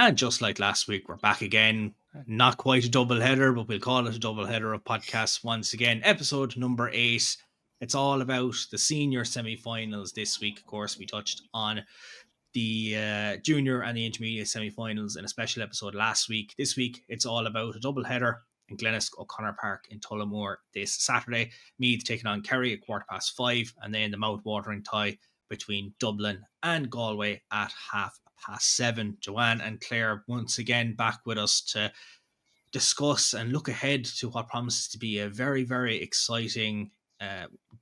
And just like last week, we're back again. Not quite a double header, but we'll call it a double header of podcasts once again. Episode number 8. It's all about the senior semi-finals this week. Of course, we touched on the junior and the intermediate semi-finals in a special episode last week. This week, it's all about a double header in Glenisk O'Connor Park in Tullamore this Saturday. Meath taking on Kerry at 5:15, and then the mouth-watering tie between Dublin and Galway at 7:30. Joanne and Clare once again back with us to discuss and look ahead to what promises to be a very, very exciting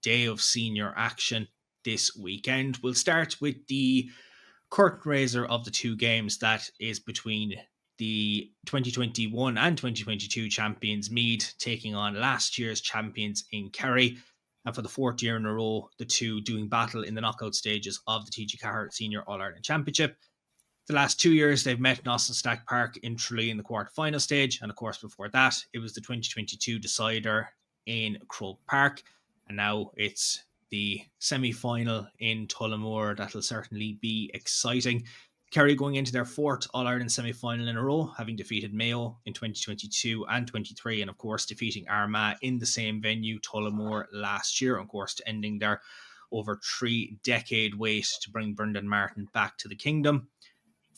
day of senior action this weekend. We'll start with the curtain raiser of the two games, that is between the 2021 and 2022 champions Meath taking on last year's champions in Kerry. And for the fourth year in a row, the two doing battle in the knockout stages of the TG4 Senior All-Ireland Championship. The last 2 years, they've met in Austin Stack Park in Tralee in the quarter-final stage. And of course, before that, it was the 2022 decider in Croke Park. And now it's the semi-final in Tullamore. That'll certainly be exciting. Kerry going into their fourth All-Ireland semi-final in a row, having defeated Mayo in 2022 and 23, and of course defeating Armagh in the same venue, Tullamore, last year, of course ending their over 3-decade wait to bring Brendan Martin back to the kingdom.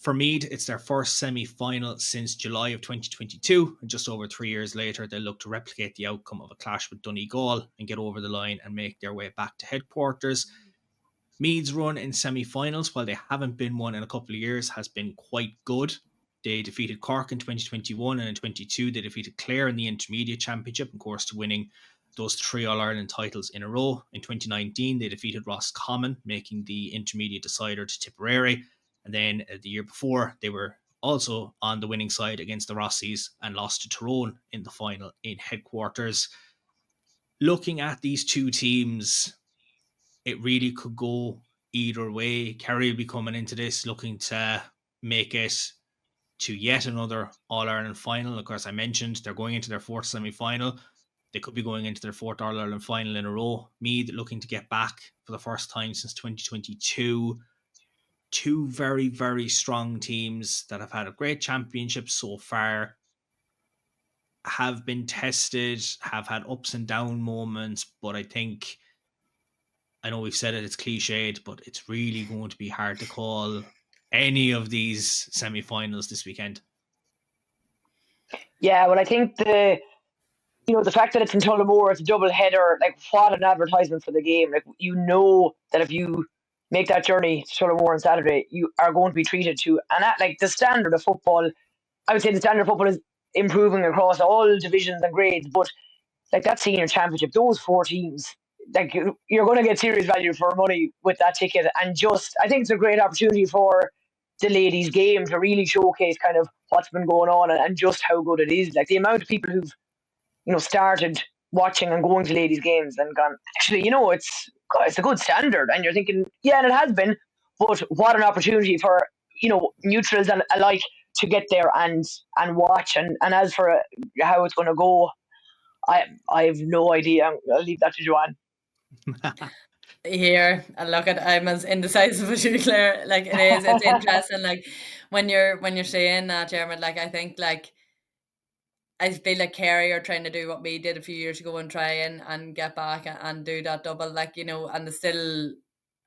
For Meath, it's their first semi-final since July of 2022, and just over 3 years later, they'll look to replicate the outcome of a clash with Donegal and get over the line and make their way back to headquarters. Meath's run in semi-finals, while they haven't been one in a couple of years, has been quite good. They defeated Cork in 2021, and in 22 they defeated Clare in the Intermediate Championship, of course, to winning those 3 All-Ireland titles in a row. In 2019, they defeated Roscommon, making the Intermediate decider to Tipperary. And then the year before, they were also on the winning side against the Rossies and lost to Tyrone in the final in headquarters. Looking at these two teams, it really could go either way. Kerry will be coming into this looking to make it to yet another All-Ireland final. Of course, I mentioned they're going into their fourth semi-final. They could be going into their fourth All-Ireland final in a row. Meath looking to get back for the first time since 2022. Two very, very strong teams that have had a great championship so far, have been tested, have had ups and down moments, but I know we've said it's cliched, but it's really going to be hard to call any of these semi-finals this weekend. Yeah, well, I think the fact that it's in Tullamore, it's a double header, like what an advertisement for the game. Like, that if you make that journey to Tullamore on Saturday, you are going to be treated to, and the standard of football, I would say the standard of football is improving across all divisions and grades, but like that senior championship, those 4 teams, like you're going to get serious value for money with that ticket. And I think it's a great opportunity for the ladies' game to really showcase kind of what's been going on and just how good it is. Like the amount of people who've, started watching and going to ladies' games and gone, actually, it's a good standard. And you're thinking, yeah, and it has been, but what an opportunity for, neutrals and alike to get there and watch. And as for how it's going to go, I have no idea. I'll leave that to Joanne. Here, and look at, I'm as indecisive as you, Claire. Like it's interesting. Like when you're saying that, Jeremy, like I think like I feel like Kerry are trying to do what we did a few years ago and try and get back and do that double, like, and they still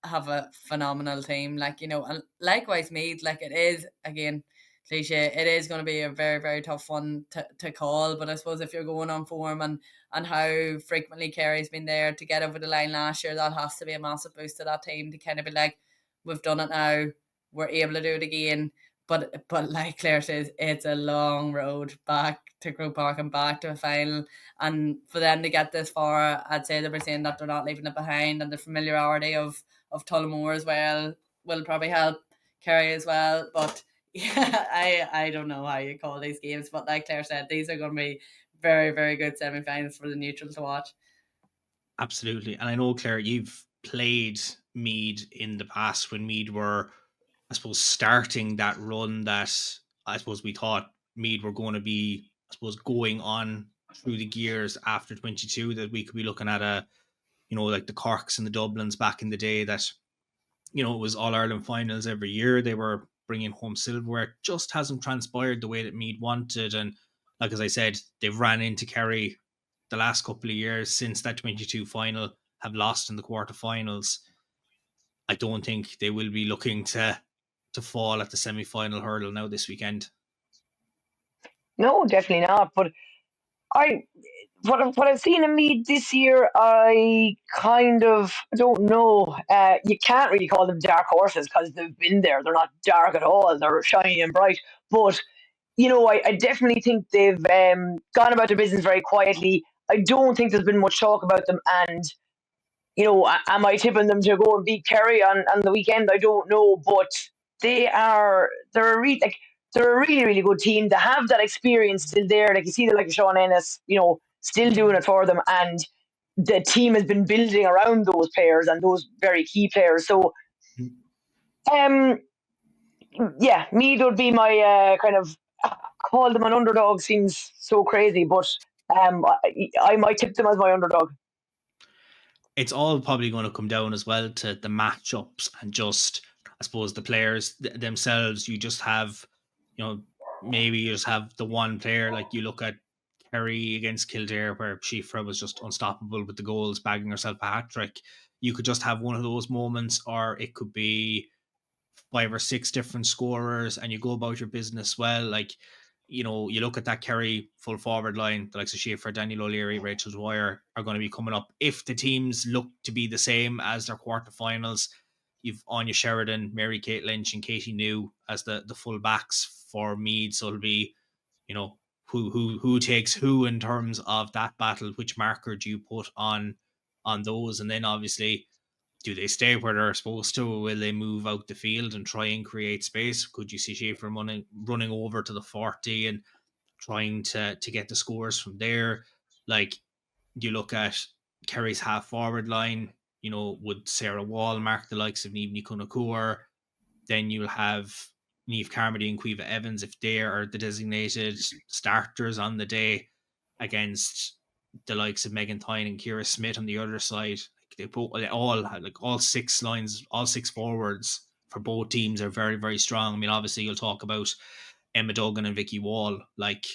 have a phenomenal team, like, and likewise Meath, like it is, again, cliche, it is going to be a very, very tough one to call. But I suppose if you're going on form and how frequently Kerry's been there to get over the line last year, that has to be a massive boost to that team to kind of be like, we've done it now, we're able to do it again. But like Claire says, it's a long road back to Croke Park and back to a final. And for them to get this far, I'd say they were saying that they're not leaving it behind, and the familiarity of Tullamore as well will probably help Kerry as well. But yeah, I don't know how you call these games, but like Claire said, these are going to be very, very good semi-finals for the neutrals to watch. Absolutely. And I know, Claire, you've played Meath in the past when Meath were, I suppose, starting that run that I suppose we thought Meath were going to be, I suppose, going on through the gears after 22, that we could be looking at like the Corks and the Dublins back in the day, that, it was All-Ireland finals every year. They were bringing home silverware. It just hasn't transpired the way that Meath wanted. And like as I said, they've ran into Kerry the last couple of years since that 22 final, have lost in the quarterfinals. I don't think they will be looking to fall at the semi-final hurdle now this weekend. No, definitely not. But what I've seen in Meath this year, I don't know. You can't really call them dark horses because they've been there. They're not dark at all. They're shiny and bright. But I definitely think they've gone about their business very quietly. I don't think there's been much talk about them. And am I tipping them to go and beat Kerry on the weekend? I don't know, but they're a really, really good team. They have that experience still there. Like you see, like Sean Ennis, still doing it for them, and the team has been building around those players and those very key players. So, yeah, Meath would be my kind of call them an underdog seems so crazy, but I might tip them as my underdog. It's all probably going to come down as well to the matchups and just, I suppose, the players themselves. You just have, maybe you just have the one player, like you look at Kerry against Kildare, where Shifra was just unstoppable with the goals, bagging herself a hat-trick. You could just have one of those moments, or it could be 5 or 6 different scorers and you go about your business well. Like, you look at that Kerry full forward line, the likes of Schaefer, Daniel O'Leary, Rachel Dwyer are going to be coming up. If the teams look to be the same as their quarterfinals, you've Anya Sheridan, Mary Kate Lynch, and Katie New as the full backs for Meath. So it'll be, who takes who in terms of that battle. Which marker do you put on those? And then obviously, do they stay where they're supposed to, or will they move out the field and try and create space? Could you see Schaefer running over to the 40 and trying to get the scores from there? Like, you look at Kerry's half forward line, would Sarah Wall mark the likes of Niamh Kunakur? Then you'll have Niamh Carmody and Quiva Evans, if they are the designated starters on the day, against the likes of Megan Tyne and Ciara Smith on the other side. All 6 lines, all 6 forwards for both teams are very, very strong. I mean, obviously you'll talk about Emma Duggan and Vicky Wall. Like,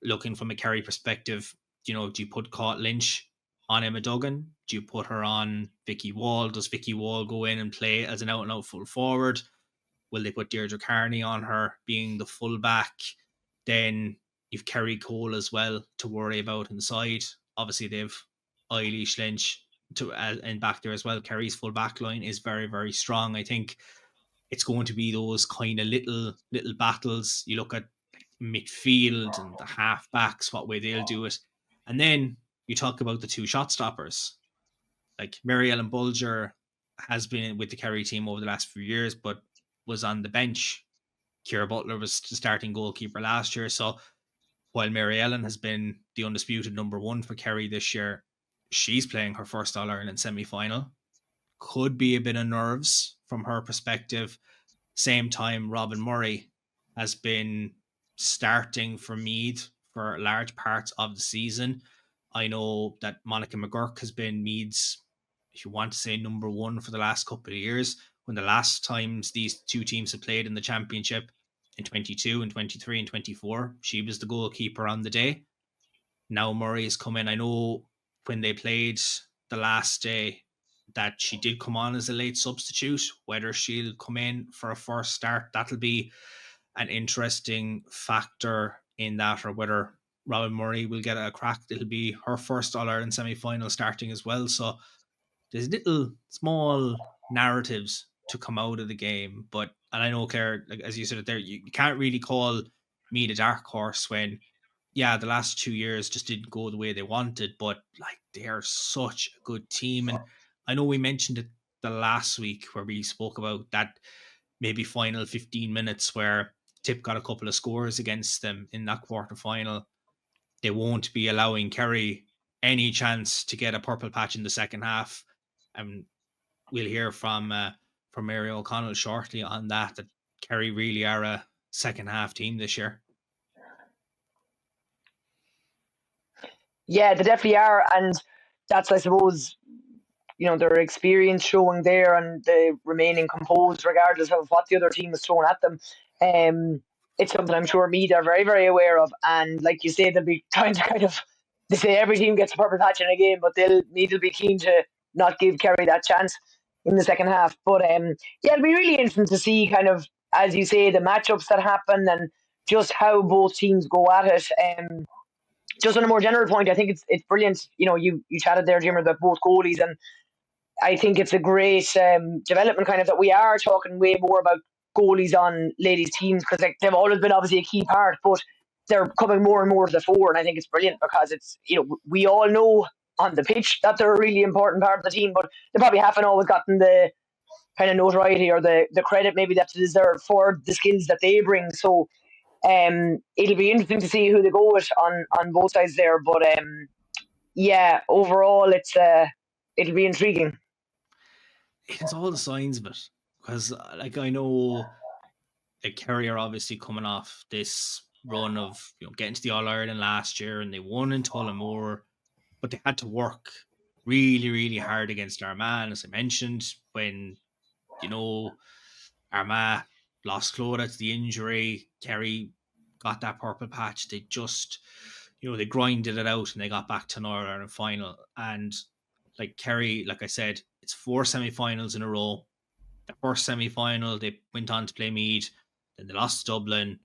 looking from a Kerry perspective, do you put Lynch on Emma Duggan? Do you put her on Vicky Wall? Does Vicky Wall go in and play as an out and out full forward? Will they put Deirdre Carney on her being the full back? Then you've Kerry Cole as well to worry about inside. Obviously they've Eilish Lynch and back there as well. Kerry's full back line is very, very strong. I think it's going to be those kind of little battles. You look at midfield and the half backs, what way they'll do it. And then you talk about the 2 shot stoppers. Like, Mary Ellen Bulger has been with the Kerry team over the last few years, but was on the bench. Ciara Butler was the starting goalkeeper last year. So while Mary Ellen has been the undisputed number 1 for Kerry this year, she's playing her first All-Ireland semi-final. Could be a bit of nerves from her perspective. Same time, Robin Murray has been starting for Meath for large parts of the season. I know that Monica McGurk has been Meath's, if you want to say, number 1 for the last couple of years. When the last times these 2 teams have played in the championship, in 22 and 23 and 24, she was the goalkeeper on the day. Now Murray has come in. I know when they played the last day that she did come on as a late substitute. Whether she'll come in for a first start, that'll be an interesting factor in that, or whether Robin Murray will get a crack. It'll be her first All-Ireland semi-final starting as well. So there's little small narratives to come out of the game. And I know, Claire, like, as you said it there, you can't really call Meath a dark horse when, yeah, the last 2 years just didn't go the way they wanted, but like, they are such a good team. And I know we mentioned it the last week where we spoke about that maybe final 15 minutes where Tip got a couple of scores against them in that quarter final. They won't be allowing Kerry any chance to get a purple patch in the second half. And we'll hear from Mary O'Connell shortly on that Kerry really are a second half team this year. Yeah, they definitely are, and that's, I suppose, their experience showing there and the remaining composed regardless of what the other team is throwing at them. It's something I'm sure Meath are very, very aware of. And like you say, they'll be trying to they say every team gets a purple patch in a game, but Meath will be keen to not give Kerry that chance in the second half. But it'll be really interesting to see as you say, the matchups that happen and just how both teams go at it. Just on a more general point, I think it's brilliant. You chatted there, Jim, about both goalies, and I think it's a great development that we are talking way more about goalies on ladies' teams, because they've always been obviously a key part, but they're coming more and more to the fore, and I think it's brilliant because it's we all know on the pitch that they're a really important part of the team, but they probably haven't always gotten the notoriety or the credit maybe that they deserve for the skills that they bring. So it'll be interesting to see who they go with on both sides there. But overall it'll be intriguing. It's all the signs of it, because I know Kerry are obviously coming off this run of getting to the All-Ireland last year, and they won in Tullamore, but they had to work really, really hard against Armagh, as I mentioned, when Armagh lost Clodagh to the injury. Kerry got that purple patch. They just they grinded it out and they got back to an All-Ireland final. And Kerry, like I said, it's 4 semi-finals in a row. The first semi-final, they went on to play Meath, then they lost to Dublin,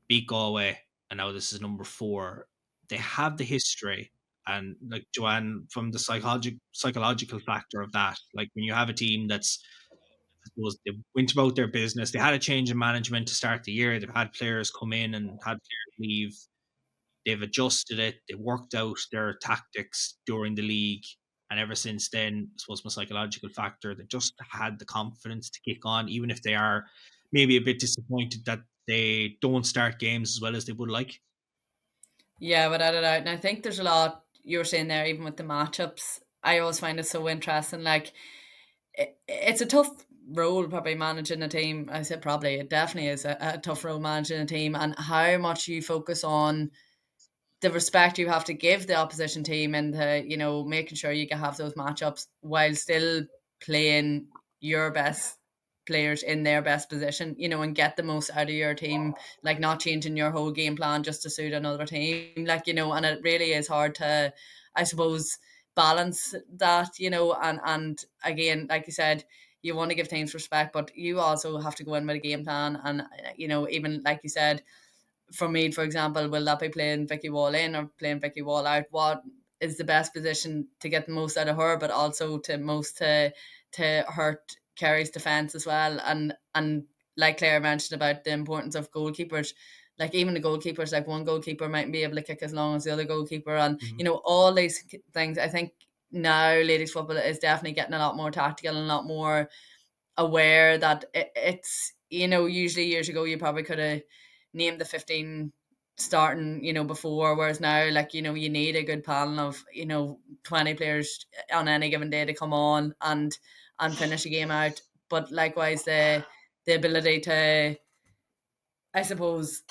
beat Galway, and now this is number 4. They have the history, and Joanne, from the psychological factor of that, when you have a team that's, I suppose, they went about their business. They had a change in management to start the year. They've had players come in and had players leave. They've adjusted it. They worked out their tactics during the league. And ever since then, I suppose my psychological factor, they just had the confidence to kick on, even if they are maybe a bit disappointed that they don't start games as well as they would like. Yeah, without a doubt. And I think there's a lot you were saying there, even with the matchups. I always find it so interesting. It's a tough role, probably, managing a team. I said probably, it definitely is a tough role managing a team, and how much you focus on the respect you have to give the opposition team, and making sure you can have those matchups while still playing your best players in their best position, and get the most out of your team, not changing your whole game plan just to suit another team, and it really is hard to, I suppose, balance that, and again, like you said, you want to give teams respect, but you also have to go in with a game plan, and even like you said, for Meath, for example, will that be playing Vicky Wall in or playing Vicky Wall out? What is the best position to get the most out of her, but also to hurt Kerry's defence as well? And like Claire mentioned about the importance of goalkeepers, even the goalkeepers, one goalkeeper mightn't be able to kick as long as the other goalkeeper, and all these things. I think now ladies football is definitely getting a lot more tactical and a lot more aware that it's usually years ago you probably could have named the 15 starting before, whereas now you need a good panel of 20 players on any given day to come on and finish a game out. But likewise the ability to, I suppose,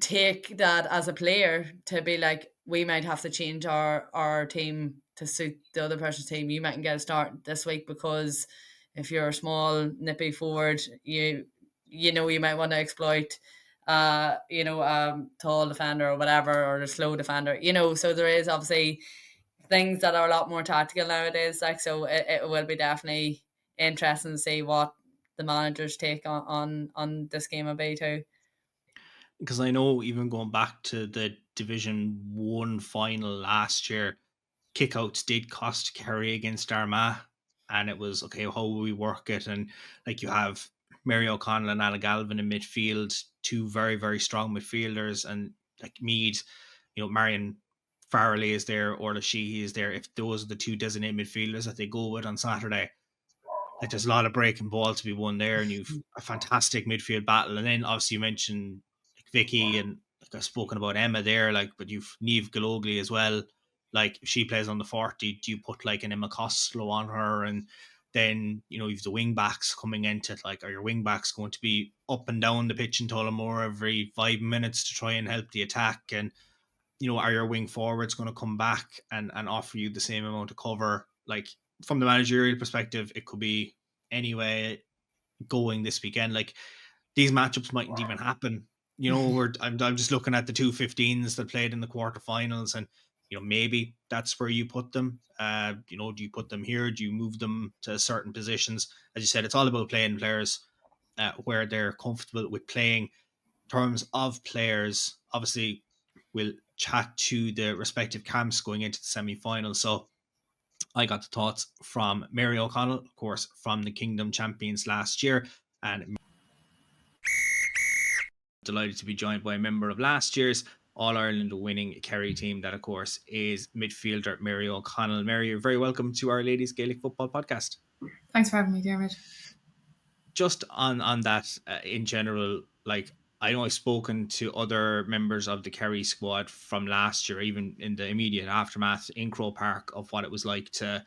take that as a player to be we might have to change our team to suit the other person's team. You mightn't get a start this week because if you're a small nippy forward, you might want to exploit tall defender or whatever, or a slow defender, so there is obviously things that are a lot more tactical nowadays, so it will be definitely interesting to see what the managers take on this game will be too. Because I know, even going back to the Division 1 final last year, kickouts did cost Kerry against Armagh, and it was, okay, how will we work it? And you have Mary O'Connell and Anna Galvin in midfield, 2 very, very strong midfielders, and Meath, Marion Farrelly is there, Orla Sheehy is there. If those are the 2 designated midfielders that they go with on Saturday, there's a lot of breaking ball to be won there, and you've a fantastic midfield battle. And then obviously you mentioned Vicky, and I've spoken about Emma there, but you've Niamh Galogly as well. If she plays on the 40, do you put an Emma Costello on her? And then you've the wing backs coming into it. Are your wing backs going to be up and down the pitch in Tullamore every 5 minutes to try and help the attack? And are your wing forwards going to come back and offer you the same amount of cover? from the managerial perspective, it could be any way going this weekend. Like, these matchups mightn't even happen. I'm just looking at the 2-15s that played in the quarterfinals, and maybe that's where you put them. Do you put them here? Do you move them to certain positions? As you said, it's all about playing players where they're comfortable with playing. In terms of players, obviously, we'll chat to the respective camps going into the semi-final. So I got the thoughts from Mary O'Connell, of course, from the Kingdom champions last year, and delighted to be joined by a member of last year's All-Ireland winning Kerry team, that of course is midfielder Mary O'Connell. Mary, you're very welcome to our Ladies Gaelic Football Podcast. Thanks for having me, Dermot. Just on that, in general, like, I know I've spoken to other members of the Kerry squad from last year, even in the immediate aftermath in Croke Park, of what it was like to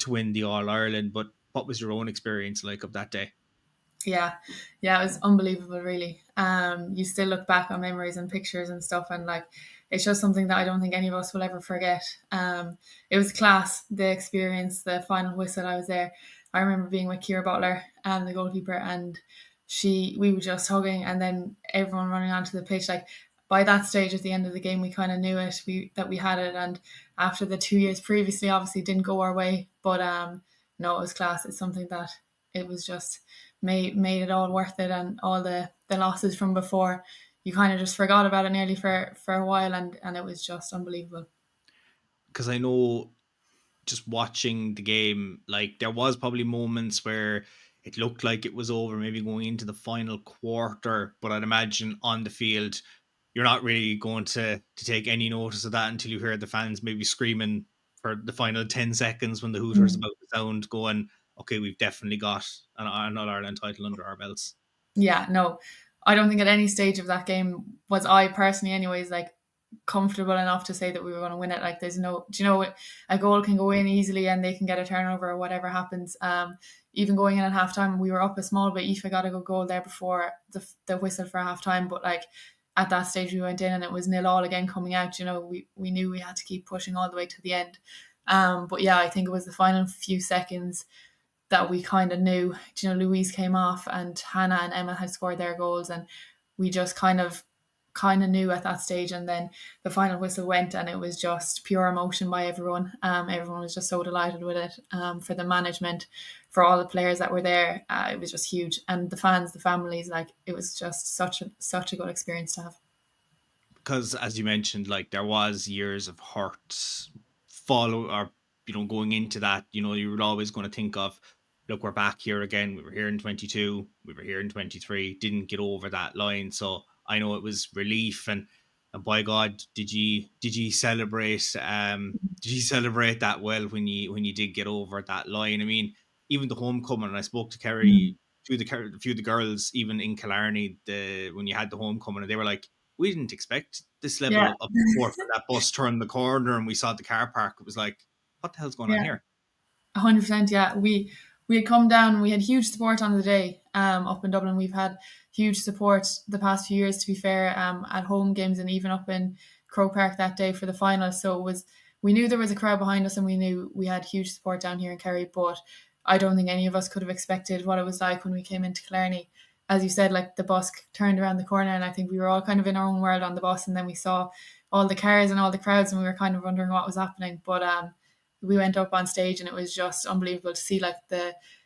win the All-Ireland. But what was your own experience like of that day? Yeah, it was unbelievable, really. You still look back on memories and pictures and stuff, and like, it's just something that I don't think any of us will ever forget. It was class, the experience, the final whistle. I was there. I remember being with Ciara Butler, the goalkeeper, and we were just hugging, and then everyone running onto the pitch. Like, by that stage at the end of the game, we kind of knew that we had it. And after the 2 years previously, obviously didn't go our way, but no, it was class. It's something that it was just made it all worth it, and all the losses from before, you kind of just forgot about it nearly for a while, and it was just unbelievable. Because I know, just watching the game, like, there was probably moments where it looked like it was over, maybe going into the final quarter, but I'd imagine on the field you're not really going to take any notice of that until you hear the fans maybe screaming for the final 10 seconds when the Hooters about to sound, going, okay, we've definitely got an All-Ireland title under our belts. Yeah, no, I don't think at any stage of that game was I personally anyways like comfortable enough to say that we were going to win it. Like, there's no, a goal can go in easily and they can get a turnover or whatever happens. Even going in at halftime, we were up a small bit. Aoife got a good goal there before the whistle for halftime, but like, at that stage we went in and it was 0-0 again coming out. We knew we had to keep pushing all the way to the end. But yeah, I think it was the final few seconds that we kind of knew. Louise came off and Hannah and Emma had scored their goals, and we just kind of knew at that stage. And then the final whistle went, and it was just pure emotion by everyone. Everyone was just so delighted with it. For the management, for all the players that were there, it was just huge. And the fans, the families, like, it was just such a good experience to have. Because, as you mentioned, like, there was years of hurt going into that. You were always going to think of, look, we're back here again. We were here in 22, we were here in 23, didn't get over that line. So I know it was relief, and by God, did you celebrate? Did you celebrate that well when you did get over that line? I mean, even the homecoming. And I spoke to Kerry, a few of the girls, even in Killarney, when you had the homecoming, and they were like, we didn't expect this level of support for that bus turned the corner, and we saw the car park. It was like, what the hell's going on here? 100%. Yeah, we had come down. We had huge support on the day. Up in Dublin, we've had huge support the past few years, to be fair, at home games, and even up in Croke Park that day for the final. So we knew there was a crowd behind us, and we knew we had huge support down here in Kerry. But I don't think any of us could have expected what it was like when we came into Killarney. As you said, like, the bus turned around the corner, and I think we were all kind of in our own world on the bus, and then we saw all the cars and all the crowds, and we were kind of wondering what was happening. But we went up on stage, and it was just unbelievable to see. Like,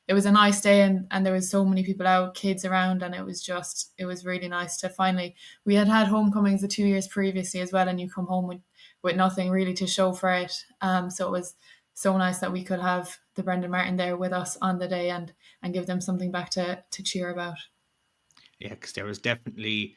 it was a nice day, and there was so many people out, kids around, and it was really nice to finally. We had homecomings the 2 years previously as well, and you come home with nothing really to show for it. So it was so nice that we could have the Brendan Martin there with us on the day, and give them something back to cheer about. Yeah, because there was definitely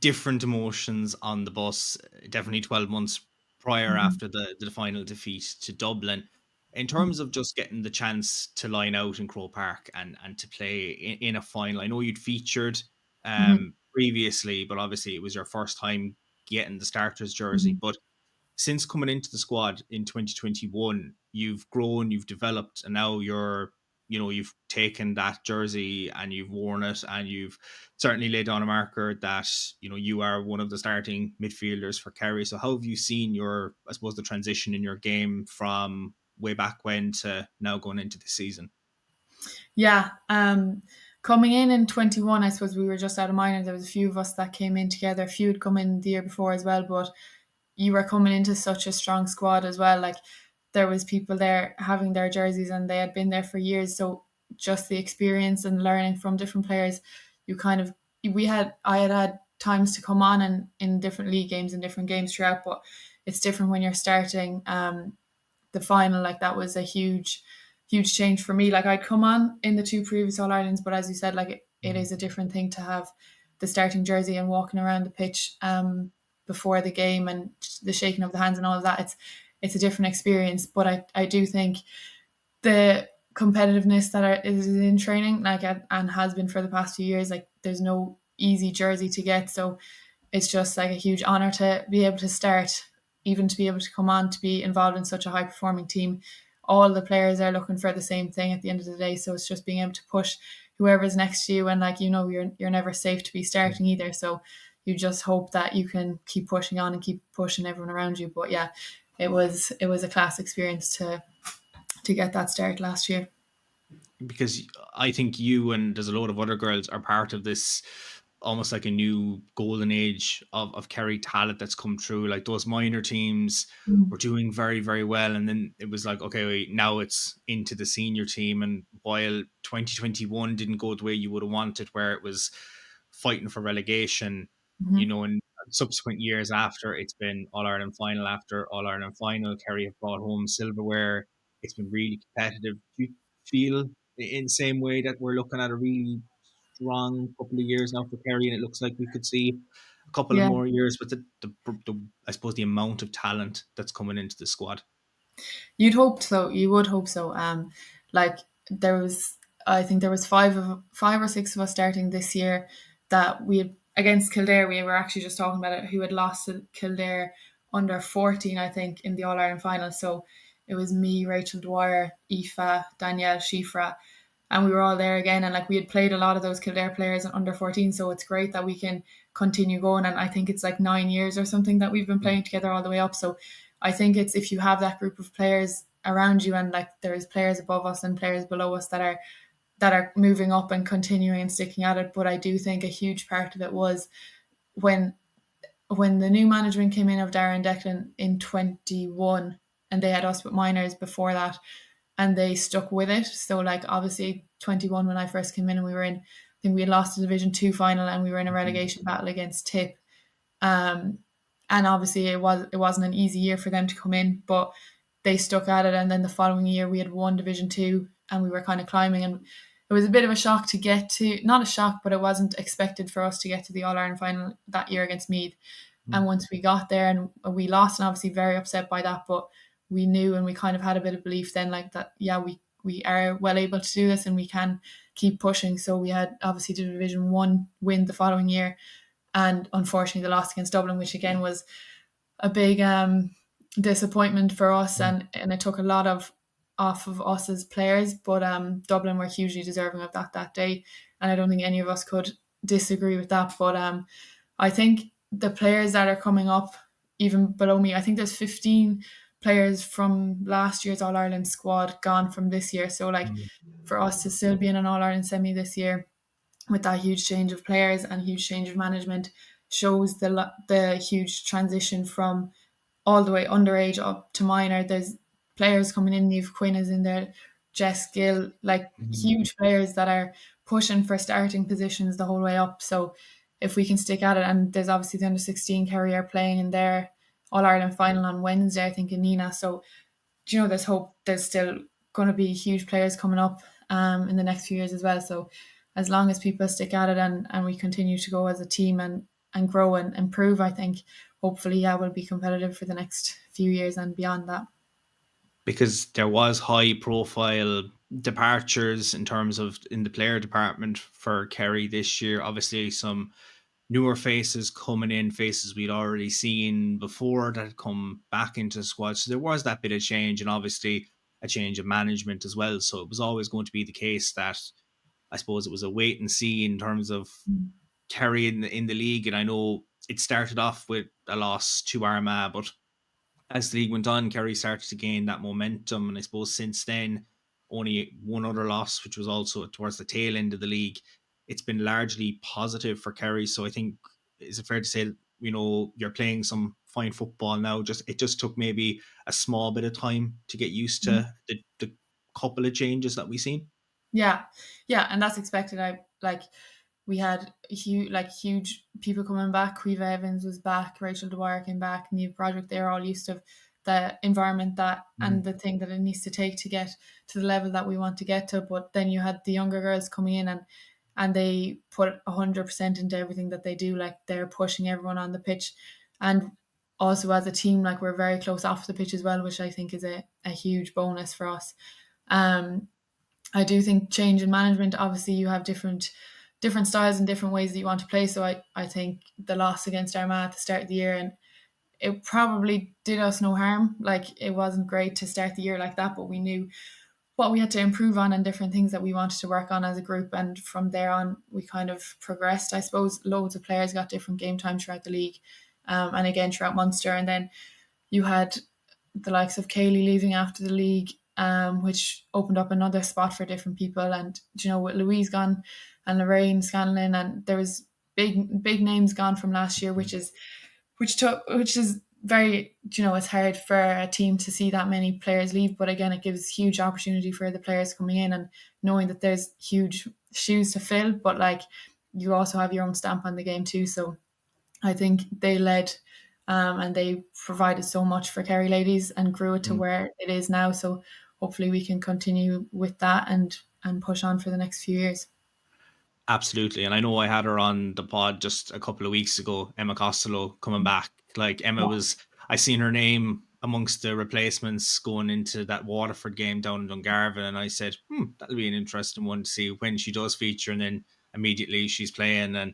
different emotions on the bus, definitely 12 months prior after the final defeat to Dublin. In terms of just getting the chance to line out in Croke Park and to play in a final, I know you'd featured previously, but obviously it was your first time getting the starters jersey. But since coming into the squad in 2021, you've grown, you've developed, and now you've taken that jersey and you've worn it, and you've certainly laid down a marker that, you are one of the starting midfielders for Kerry. So how have you seen the transition in your game from way back when to now going into the season? Yeah, coming in 21, I suppose we were just out of minor. There was a few of us that came in together. A few had come in the year before as well, but you were coming into such a strong squad as well. Like, there was people there having their jerseys and they had been there for years. So just the experience and learning from different players, I had times to come on and in different league games and different games throughout, but it's different when you're starting the final. Like, that was a huge change for me. Like, I'd come on in the 2 previous All-Irelands, but as you said, like, it is a different thing to have the starting jersey and walking around the pitch before the game and the shaking of the hands and all of that. It's a different experience, but I do think the competitiveness that is in training, like, and has been for the past few years, like, there's no easy jersey to get, so it's just like a huge honor to be able to start, even to be able to come on, to be involved in such a high performing team. All the players are looking for the same thing at the end of the day, so it's just being able to push whoever's next to you, and like, you're never safe to be starting either, so you just hope that you can keep pushing on and keep pushing everyone around you. But yeah, it was a class experience to get that start last year. Because I think you and there's a load of other girls are part of this almost like a new golden age of Kerry talent that's come through. Like, those minor teams were doing very, very well, and then it was like, okay, wait, now it's into the senior team. And while 2021 didn't go the way you would have wanted, where it was fighting for relegation, in subsequent years after, it's been All-Ireland final after All-Ireland final. Kerry have brought home silverware. It's been really competitive. Do you feel in the same way that we're looking at a really strong couple of years now for Kerry, and it looks like we could see a couple of more years with the I suppose the amount of talent that's coming into the squad? You'd hope so. You would hope so. Like, I think there was five or six of us starting this year that we had against Kildare. We were actually just talking about it, who had lost to Kildare under 14, I think, in the All-Ireland final. So it was me, Rachel Dwyer, Aoife, Danielle, Shifra, and we were all there again. And like, we had played a lot of those Kildare players under 14, so it's great that we can continue going. And I think it's like 9 years or something that we've been playing together all the way up. So I think it's, if you have that group of players around you, and like, there's players above us and players below us that are moving up and continuing and sticking at it. But I do think a huge part of it was when the new management came in of Darren Declan in 21, and they had us with minors before that, and they stuck with it. So like, obviously 21, when I first came in, and we were in, I think we had lost the Division 2 final, and we were in a relegation battle against Tip. And obviously it wasn't an easy year for them to come in, but they stuck at it. And then the following year we had won Division 2 and we were kind of climbing, and it was a bit of a shock to get to, not a shock, but it wasn't expected for us to get to the All-Ireland final that year against Meath. And once we got there and we lost, and obviously very upset by that, but we knew, and we kind of had a bit of belief then, like, that, yeah, we are well able to do this and we can keep pushing. So we had obviously the Division 1 win the following year, and unfortunately the loss against Dublin, which again was a big disappointment for us, and it took a lot off of us as players. But Dublin were hugely deserving of that day, and I don't think any of us could disagree with that. But I think the players that are coming up even below me, I think there's 15 players from last year's All-Ireland squad gone from this year. So like, for us to still be in an All-Ireland semi this year with that huge change of players and huge change of management shows the huge transition from all the way underage up to minor. There's players coming in, Niamh Quinn is in there, Jess Gill, like huge players that are pushing for starting positions the whole way up. So if we can stick at it, and there's obviously the under 16 Kerry are playing in their All-Ireland final on Wednesday, I think, in Nina. So, there's hope. There's still going to be huge players coming up in the next few years as well. So as long as people stick at it and we continue to go as a team and grow and improve, I think hopefully, we'll be competitive for the next few years and beyond that. Because there was high profile departures in terms of in the player department for Kerry this year. Obviously some newer faces coming in, faces we'd already seen before that had come back into the squad. So there was that bit of change, and obviously a change of management as well. So it was always going to be the case that I suppose it was a wait and see in terms of Kerry in the league. And I know it started off with a loss to Armagh, but as the league went on, Kerry started to gain that momentum, and I suppose since then, only one other loss, which was also towards the tail end of the league. It's been largely positive for Kerry. So I think, is it fair to say that, you're playing some fine football now? It just took maybe a small bit of time to get used to the couple of changes that we've seen. Yeah, and that's expected. We had huge people coming back. Quiva Evans was back. Rachel Dwyer came back. Neve Project. They're all used to the environment and the thing that it needs to take to get to the level that we want to get to. But then you had the younger girls coming in and they put 100% into everything that they do. Like, they're pushing everyone on the pitch, and also as a team, like, we're very close off the pitch as well, which I think is a huge bonus for us. I do think change in management. Obviously, you have different styles and different ways that you want to play. So I think the loss against Armagh at the start of the year, and it probably did us no harm. Like, it wasn't great to start the year like that, but we knew what we had to improve on and different things that we wanted to work on as a group. And from there on, we kind of progressed. I suppose loads of players got different game time throughout the league, and again throughout Munster. And then you had the likes of Kaylee leaving after the league, which opened up another spot for different people. And with Louise gone and Lorraine Scanlon, and there was big names gone from last year, which is very, it's hard for a team to see that many players leave. But again, it gives huge opportunity for the players coming in, and knowing that there's huge shoes to fill, but like, you also have your own stamp on the game too. So I think they led, and they provided so much for Kerry ladies and grew it to where it is now. So hopefully we can continue with that and push on for the next few years. Absolutely. And I know I had her on the pod just a couple of weeks ago, Emma Costello coming back. Like, Emma I seen her name amongst the replacements going into that Waterford game down in Dungarvan, and I said, that'll be an interesting one to see when she does feature. And then immediately she's playing, and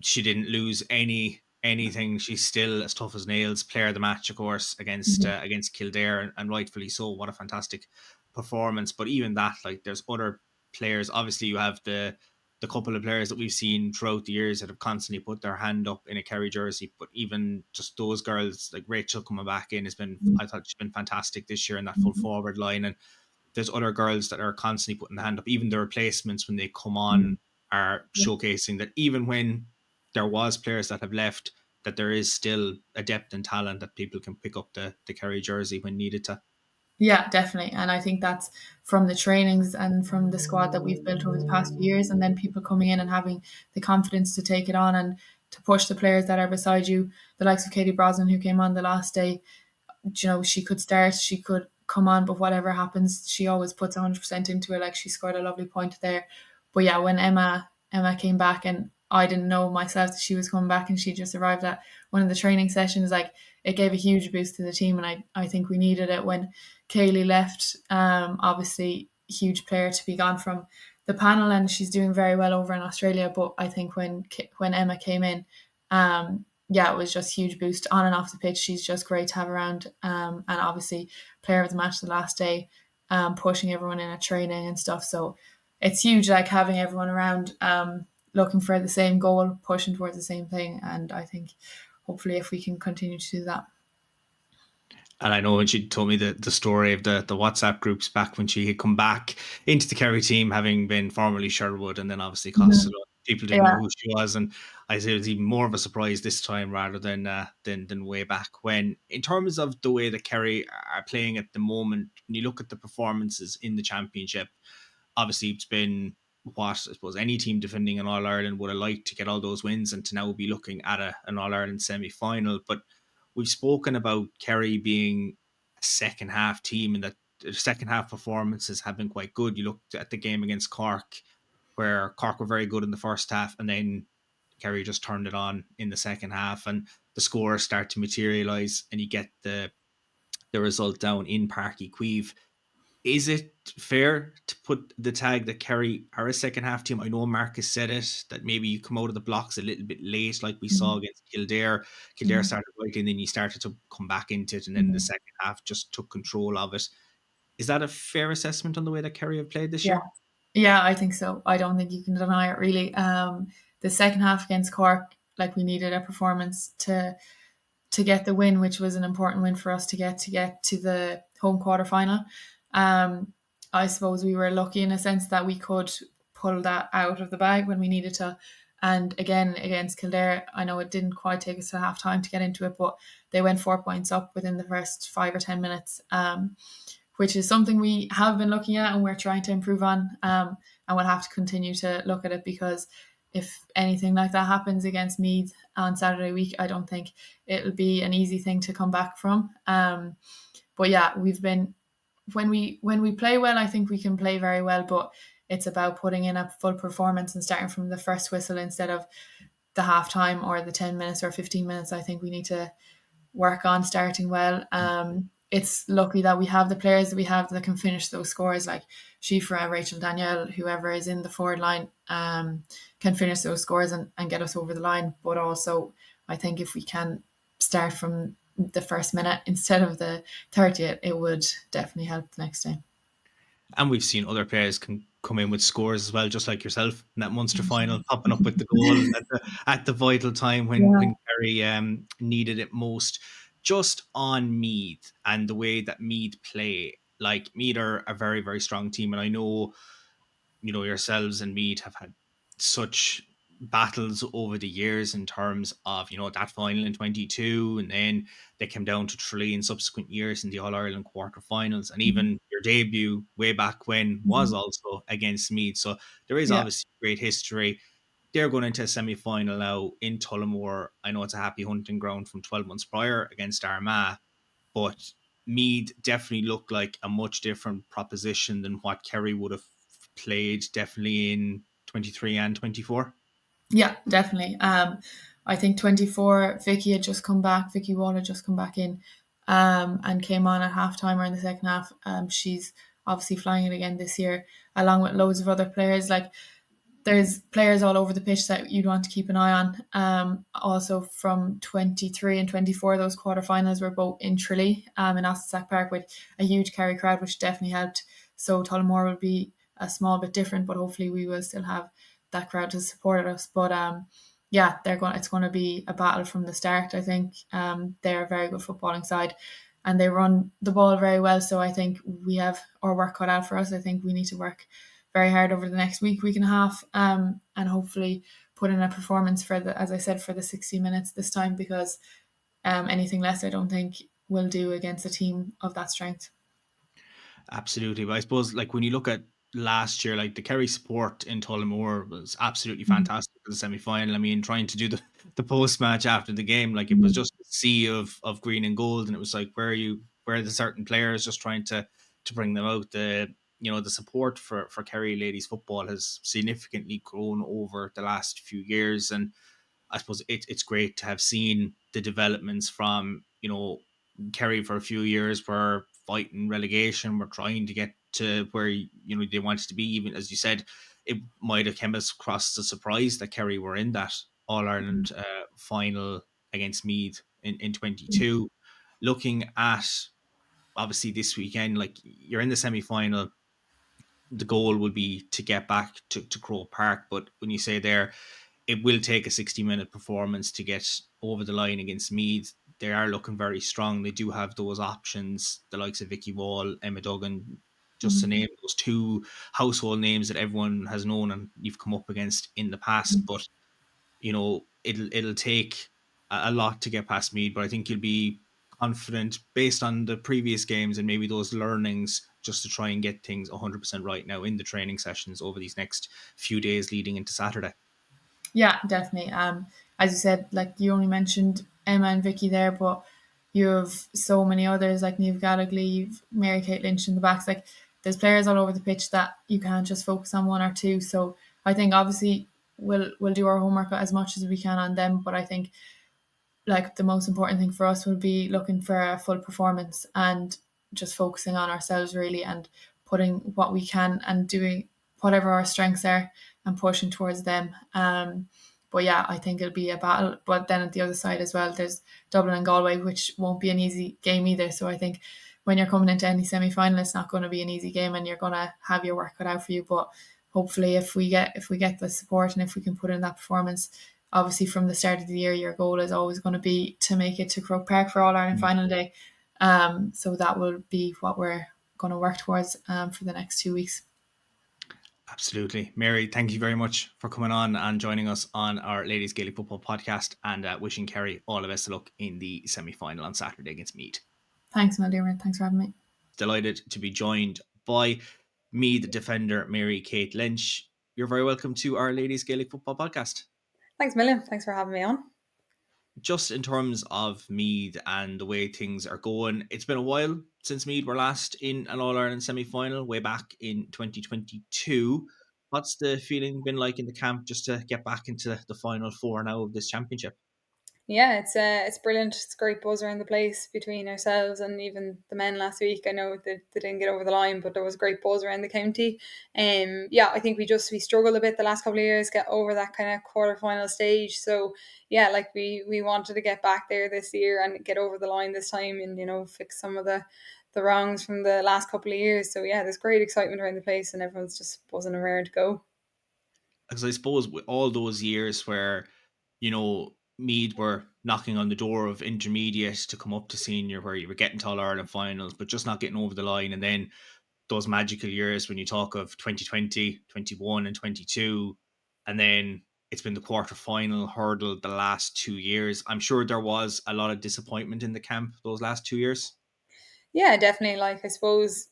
she didn't lose anything. She's still as tough as nails. Player of the match, of course, against Kildare, and rightfully so. What a fantastic performance. But even that, like, there's other players. Obviously, you have the couple of players that we've seen throughout the years that have constantly put their hand up in a Kerry jersey. But even just those girls, like Rachel coming back in, I thought she's been fantastic this year in that full forward line. And there's other girls that are constantly putting the hand up. Even the replacements, when they come on, are showcasing that even when there was players that have left, that there is still a depth and talent that people can pick up the Kerry jersey when needed to. Yeah, definitely. And I think that's from the trainings and from the squad that we've built over the past few years, and then people coming in and having the confidence to take it on and to push the players that are beside you. The likes of Katie Brosnan, who came on the last day, she could start, she could come on, but whatever happens, she always puts 100% into it. Like, she scored a lovely point there. But yeah, when Emma came back, and I didn't know myself that she was coming back, and she just arrived at one of the training sessions, like, it gave a huge boost to the team. And I think we needed it when Kaylee left. Obviously, huge player to be gone from the panel, and she's doing very well over in Australia. But I think when Emma came in, it was just huge boost on and off the pitch. She's just great to have around. And obviously, player of the match the last day, pushing everyone in at training and stuff. So it's huge, like, having everyone around, looking for the same goal, pushing towards the same thing. And I think hopefully if we can continue to do that. And I know when she told me the story of the WhatsApp groups back when she had come back into the Kerry team, having been formerly Sherwood and then obviously Costello, people didn't know who she was. And I say it was even more of a surprise this time rather than way back when. In terms of the way that Kerry are playing at the moment, when you look at the performances in the championship, obviously it's been what I suppose any team defending an All-Ireland would have liked to get all those wins and to now be looking at an All-Ireland semi-final. But we've spoken about Kerry being a second half team, and that the second half performances have been quite good. You looked at the game against Cork, where Cork were very good in the first half, and then Kerry just turned it on in the second half, and the scores start to materialise, and you get the result down in Páirc Uí Chaoimh. Is it fair to put the tag that Kerry are a second half team? I know Marcus said it, that maybe you come out of the blocks a little bit late, like we saw against Kildare. Kildare started right, and then you started to come back into it, and then the second half just took control of it. Is that a fair assessment on the way that Kerry have played this year? Yeah, I think so. I don't think you can deny it, really. The second half against Cork, like, we needed a performance to to get the win, which was an important win for us to get to the home quarter final. I suppose we were lucky in a sense that we could pull that out of the bag when we needed to. And again, against Kildare, I know it didn't quite take us to half time to get into it, but they went 4 points up within the first 5 or 10 minutes, which is something we have been looking at and we're trying to improve on. And we'll have to continue to look at it, because if anything like that happens against Meath on Saturday week, I don't think it'll be an easy thing to come back from. But yeah, we've been, when we play well, I think we can play very well, but it's about putting in a full performance and starting from the first whistle instead of the half time or the 10 minutes or 15 minutes. I think we need to work on starting well. It's lucky that we have the players that we have that can finish those scores, like Shifra, Rachel, Danielle, whoever is in the forward line, can finish those scores and get us over the line. But also, I think if we can start from the first minute instead of the 30th, it would definitely help the next day. And we've seen other players can come in with scores as well, just like yourself in that Munster final, popping up with the goal at the vital time when Kerry needed it most. Just on Meath and the way that Meath play, like Meath are a very, very strong team. And I know, yourselves and Meath have had such battles over the years in terms of, that final in 22, and then they came down to Tralee in subsequent years in the All-Ireland quarterfinals, and even your debut way back when was also against Meath. So there is obviously great history. They're going into a semi-final now in Tullamore. I know it's a happy hunting ground from 12 months prior against Armagh, but Meath definitely looked like a much different proposition than what Kerry would have played definitely in 23 and 24. Yeah, definitely. I think 24, Vicky Wall had just come back in and came on at half-time or in the second half. She's obviously flying it again this year, along with loads of other players. Like, there's players all over the pitch that you'd want to keep an eye on. Also from 23 and 24, those quarterfinals were both in Tralee, in Ossisack Park, with a huge Kerry crowd, which definitely helped. So Tullamore will be a small bit different, but hopefully we will still have that crowd to support us. But it's going to be a battle from the start. I think they're a very good footballing side, and they run the ball very well. So I think we have our work cut out for us. I think we need to work very hard over the next week and a half, and hopefully put in a performance for the 60 minutes this time, because anything less I don't think will do against a team of that strength. Absolutely. But I suppose, like, when you look at last year, like, the Kerry support in Tullamore was absolutely fantastic for the semi-final. I mean, trying to do the post-match after the game, like, it was just a sea of green and gold, and it was like, where are the certain players, just trying to bring them out. The support for Kerry ladies football has significantly grown over the last few years, and I suppose it's great to have seen the developments from, Kerry for a few years were fighting relegation, we're trying to get to where they wanted to be. Even as you said, it might have come across a surprise that Kerry were in that All-Ireland final against Meath in 22. Looking at obviously this weekend, like, you're in the semi-final, the goal will be to get back to Croke Park, but when you say there, it will take a 60-minute performance to get over the line against Meath. They are looking very strong. They do have those options, the likes of Vicky Wall, Emma Duggan, just to name those two household names that everyone has known and you've come up against in the past. But it'll take a lot to get past Meath, but I think you'll be confident based on the previous games and maybe those learnings, just to try and get things 100% right now in the training sessions over these next few days leading into Saturday. Yeah, definitely. As you said, like, you only mentioned Emma and Vicky there, but you have so many others, like Niamh Gallagher, Mary-Kate Lynch in the backs. Like, there's players all over the pitch that you can't just focus on one or two. So I think obviously we'll do our homework as much as we can on them, but I think, like, the most important thing for us will be looking for a full performance and just focusing on ourselves really, and putting what we can and doing whatever our strengths are and pushing towards them. But yeah, I think it'll be a battle. But then at the other side as well, there's Dublin and Galway, which won't be an easy game either. So I think when you're coming into any semi-final, it's not going to be an easy game, and you're going to have your work cut out for you. But hopefully, if we get the support and if we can put in that performance, obviously from the start of the year, your goal is always going to be to make it to Croke Park for All-Ireland final day. So that will be what we're going to work towards for the next 2 weeks. Absolutely. Mary, thank you very much for coming on and joining us on our Ladies Gaelic Football podcast, and wishing Kerry all the best of luck in the semi-final on Saturday against Meath. Thanks, Mel Dearman. Thanks for having me. Delighted to be joined by Meath defender Mary Kate Lynch. You're very welcome to our Ladies Gaelic Football podcast. Thanks, Million. Thanks for having me on. Just in terms of Meath and the way things are going, it's been a while since Meath were last in an All-Ireland semi-final, way back in 2022. What's the feeling been like in the camp just to get back into the final four now of this championship? Yeah, it's brilliant. It's a great buzz around the place between ourselves and even the men last week. I know they didn't get over the line, but there was a great buzz around the county. Yeah, I think we struggled a bit the last couple of years, get over that kind of quarterfinal stage. So yeah, like we wanted to get back there this year and get over the line this time, and fix some of the wrongs from the last couple of years. So yeah, there's great excitement around the place, and everyone's just buzzing around to go. Because I suppose with all those years where Meath were knocking on the door of intermediate to come up to senior, where you were getting to All-Ireland finals but just not getting over the line, and then those magical years when you talk of 2020, 21 and 22, and then it's been the quarter-final hurdle the last 2 years. I'm sure there was a lot of disappointment in the camp those last 2 years. Yeah, definitely. Like, I suppose,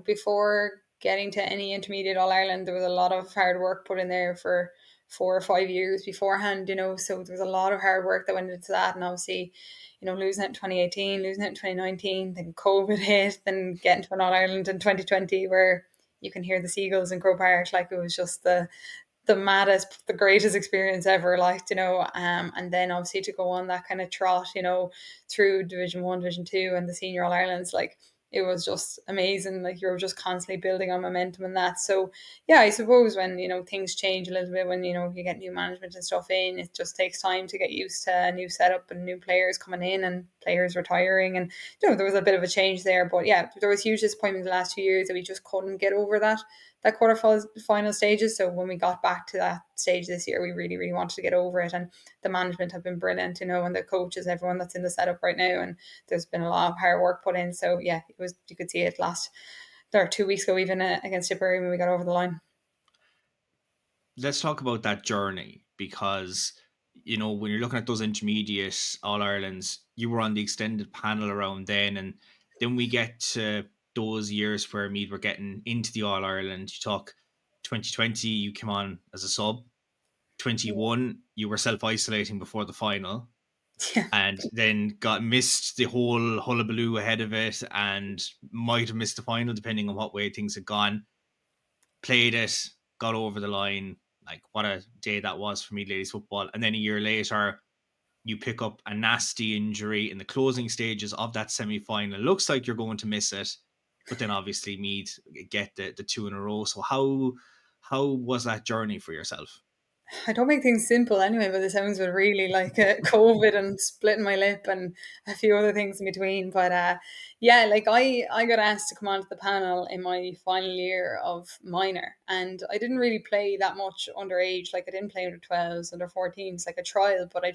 before getting to any intermediate All-Ireland, there was a lot of hard work put in there for 4 or 5 years beforehand, so there was a lot of hard work that went into that. And obviously, losing it in 2018, losing it in 2019, then COVID hit, then getting to an All-Ireland in 2020 where you can hear the seagulls in Croke Park. Like, it was just the maddest, the greatest experience ever, and then obviously to go on that kind of trot, through Division 1, Division 2 and the Senior All-Irelands, like, it was just amazing. Like, you're just constantly building on momentum and that. So yeah, I suppose when, things change a little bit, when, you get new management and stuff in, it just takes time to get used to a new setup and new players coming in and players retiring. And, there was a bit of a change there. But yeah, there was huge disappointment the last 2 years that we just couldn't get over that quarter-final stages. So when we got back to that stage this year, we really, really wanted to get over it. And the management have been brilliant, and the coaches, everyone that's in the setup right now. And there's been a lot of hard work put in. So yeah, you could see it there 2 weeks ago, even against Tipperary, when we got over the line. Let's talk about that journey, because when you're looking at those intermediate All-Irelands, you were on the extended panel around then, and then we get to those years where Meath were getting into the All-Ireland. You talk 2020, you came on as a sub. 21, you were self-isolating before the final. Yeah. And then missed the whole hullabaloo ahead of it, and might have missed the final depending on what way things had gone. Played it, got over the line. Like, what a day that was for Meath ladies football. And then a year later, you pick up a nasty injury in the closing stages of that semi-final. It looks like you're going to miss it, but then obviously Meath get the 2 in a row. So how was that journey for yourself? I don't make things simple anyway, but the sounds were really like COVID and splitting my lip and a few other things in between. But yeah, like I got asked to come onto the panel in my final year of minor, and I didn't really play that much underage. Like, I didn't play under 12s, under 14s, like a trial, but I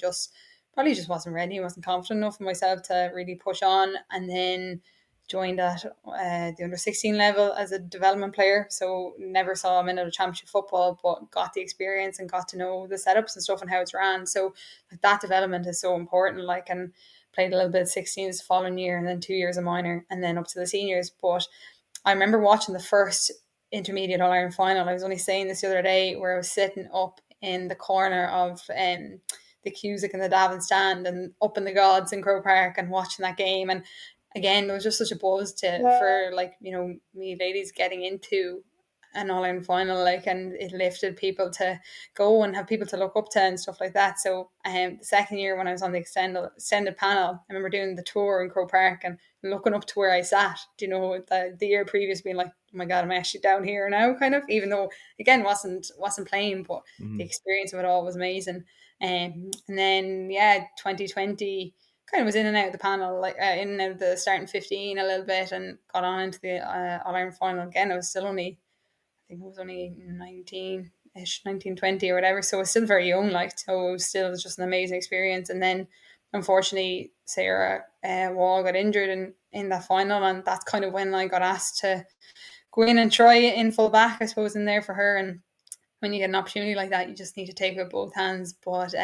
probably just wasn't ready. I wasn't confident enough in myself to really push on. And then joined at the under 16 level as a development player, so never saw a minute of championship football, but got the experience and got to know the setups and stuff and how it's ran. So like, that development is so important. Like, and played a little bit of 16s the following year, and then 2 years of minor, and then up to the seniors. But I remember watching the first intermediate All-Ireland final. I was only saying this the other day, where I was sitting up in the corner of the Cusick and the Davin stand and up in the gods in Croke Park and watching that game. And again, there was just such a buzz for me ladies getting into an All-Ireland final, like, and it lifted people to go and have people to look up to and stuff like that. So the second year when I was on the extended panel, I remember doing the tour in Croke Park and looking up to where I sat, the year previous, being like, oh my God, I'm actually down here now, kind of, even though again wasn't playing, but the experience of it all was amazing. And then 2020 kind of was in and out of the panel, like in and out of the starting 15 a little bit, and got on into the All-Ireland final again. I was still only 19. 1920 or whatever, so it's still very young, like, so it was still just an amazing experience. And then unfortunately Sarah Wall got injured in that final, and that's kind of when I got asked to go in and try it in full back, I suppose, in there for her. And when you get an opportunity like that, you just need to take it with both hands. But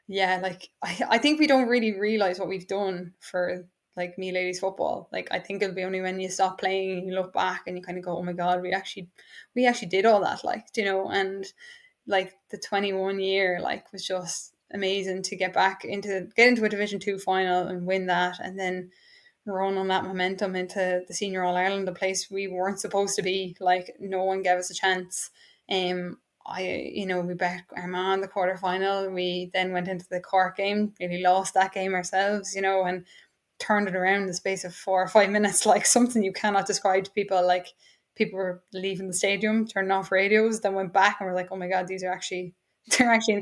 yeah, like I think we don't really realise what we've done for like Meath ladies football. Like, I think it'll be only when you stop playing and you look back and you kind of go, oh my God, we actually did all that, like, you know. And like the 21 year, like, was just amazing to get into a Division 2 final and win that, and then run on that momentum into the Senior All-Ireland, a place we weren't supposed to be. Like, no one gave us a chance. We bet Armagh in the quarterfinal. We then went into the Cork game, nearly lost that game ourselves, you know, and turned it around in the space of 4 or 5 minutes, like something you cannot describe to people. Like, people were leaving the stadium, turning off radios, then went back and were like, oh my God, they're actually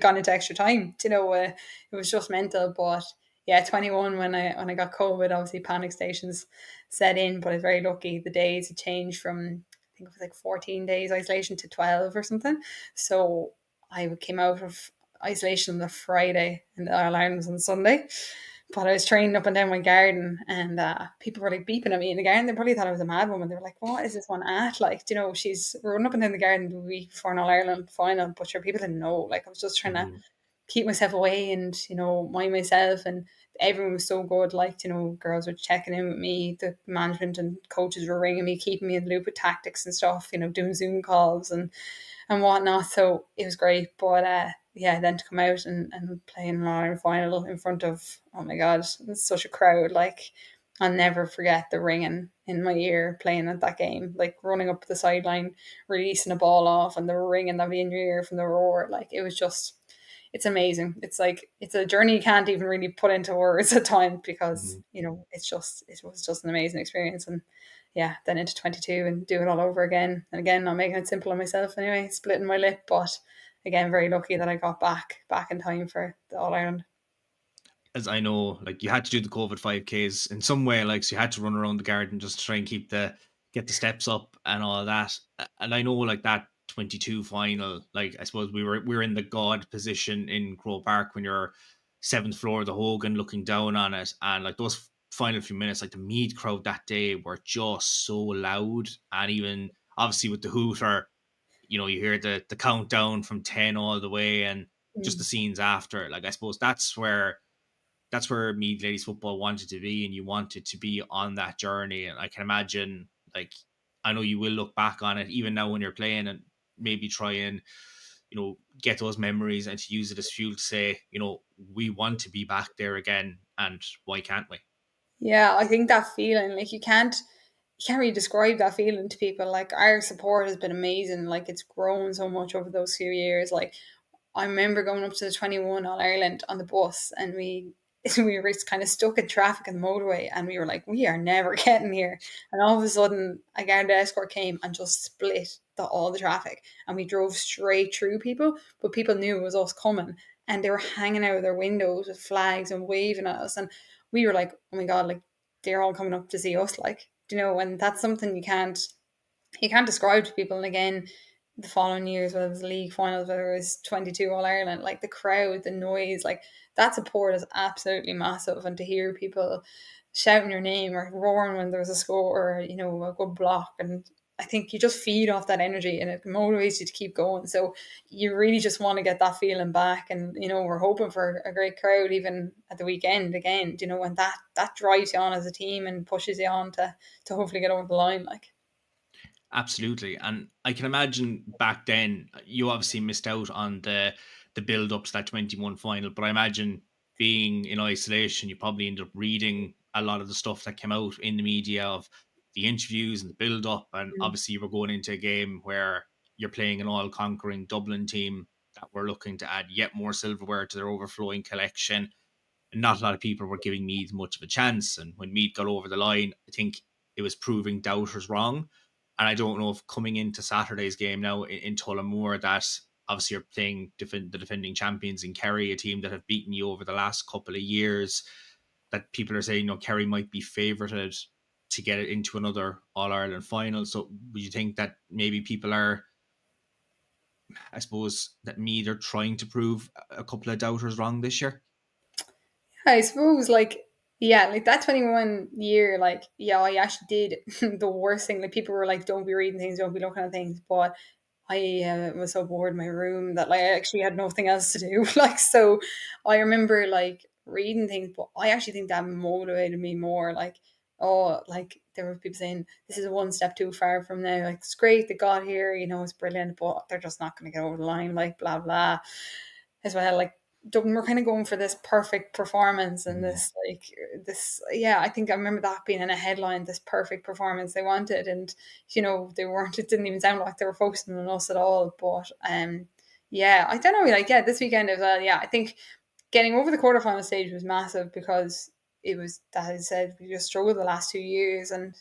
gone into extra time. You know, it was just mental. But yeah, 21, when I got COVID, obviously panic stations set in, but I was very lucky. The days had changed from, I think it was like 14 days isolation to 12 or something. So I came out of isolation on the Friday and the All-Ireland was on Sunday. But I was training up and down my garden, and people were like beeping at me in the garden. They probably thought I was a mad woman. They were like, what is this one at? Like, you know, she's running up and down the garden the week before an All-Ireland final, but sure, people didn't know. Like, I was just trying to keep myself away and, you know, mind myself, and everyone was so good. Like, you know, girls were checking in with me, the management and coaches were ringing me, keeping me in the loop with tactics and stuff, you know, doing Zoom calls and whatnot. So it was great. But yeah, then to come out and play in an All-Ireland final in front of, oh my God, it's such a crowd. Like, I'll never forget the ringing in my ear playing at that game, like running up the sideline, releasing a ball off, and the ringing that be in your ear from the roar. Like, it was just, it's amazing. It's like, it's a journey you can't even really put into words at times, because you know, it was just an amazing experience. And yeah, then into 22 and do it all over again. And again, not making it simple on myself anyway, splitting my lip, but again, very lucky that I got back in time for the All-Ireland. As I know, like, you had to do the COVID 5Ks in some way, like, so you had to run around the garden just to try and get the steps up and all that. And I know, like, that 22 final, like, I suppose we were in the God position in Croke Park when you're 7th floor of the Hogan looking down on it, and like those final few minutes, like the Meath crowd that day were just so loud, and even obviously with the hooter, you know, you hear the countdown from 10 all the way, and just the scenes after. Like, I suppose that's where Meath ladies football wanted to be, and you wanted to be on that journey. And I can imagine, like, I know you will look back on it even now when you're playing, and maybe try and, you know, get those memories and to use it as fuel to say, you know, we want to be back there again, and why can't we? Yeah, I think that feeling, like, you can't really describe that feeling to people. Like, our support has been amazing. Like, it's grown so much over those few years. Like, I remember going up to the 21 All-Ireland on the bus, and we were kind of stuck in traffic in the motorway, and we were like, we are never getting here. And all of a sudden, a guard escort came and just split all the traffic, and we drove straight through people, but people knew it was us coming, and they were hanging out of their windows with flags and waving at us, and we were like, oh my God, like, they're all coming up to see us, like, you know. And that's something you can't describe to people. And again, the following years, whether it was league finals, whether it was 22 All-Ireland, like, the crowd, the noise, like, that support is absolutely massive. And to hear people shouting your name or roaring when there was a score, or, you know, a good block, and I think you just feed off that energy, and it motivates you to keep going. So you really just want to get that feeling back. And, you know, we're hoping for a great crowd even at the weekend again, you know, and that drives you on as a team and pushes you on to hopefully get over the line, like. Absolutely. And I can imagine back then you obviously missed out on the build up to that 21 final, but I imagine being in isolation, you probably ended up reading a lot of the stuff that came out in the media of the interviews and the build up. And obviously you were going into a game where you're playing an all conquering Dublin team that were looking to add yet more silverware to their overflowing collection. And not a lot of people were giving Meath much of a chance. And when Meath got over the line, I think it was proving doubters wrong. And I don't know if coming into Saturday's game now in Tullamore, that obviously you're playing the defending champions in Kerry, a team that have beaten you over the last couple of years, that people are saying, you know, Kerry might be favoured to get it into another All-Ireland final. So would you think that maybe people are I suppose that Meath are trying to prove a couple of doubters wrong this year? I suppose, like, yeah, like that 21 year, like, yeah, I actually did the worst thing. Like, people were like, don't be reading things, don't be looking at things. But I was so bored in my room that, like, I actually had nothing else to do. Like, so I remember, like, reading things, but I actually think that motivated me more. Like, oh, like, there were people saying, this is one step too far from now. Like, it's great they got here, it's brilliant, but they're just not going to get over the line, like, blah, blah. As well, like, Dublin were kind of going for this perfect performance and yeah, I think I remember that being in a headline, this perfect performance they wanted, and they weren't, it didn't even sound like they were focusing on us at all. But yeah, I don't know, like, yeah, this weekend as well, yeah, I think getting over the quarterfinal stage was massive because it was, that I said, we just struggled the last 2 years, and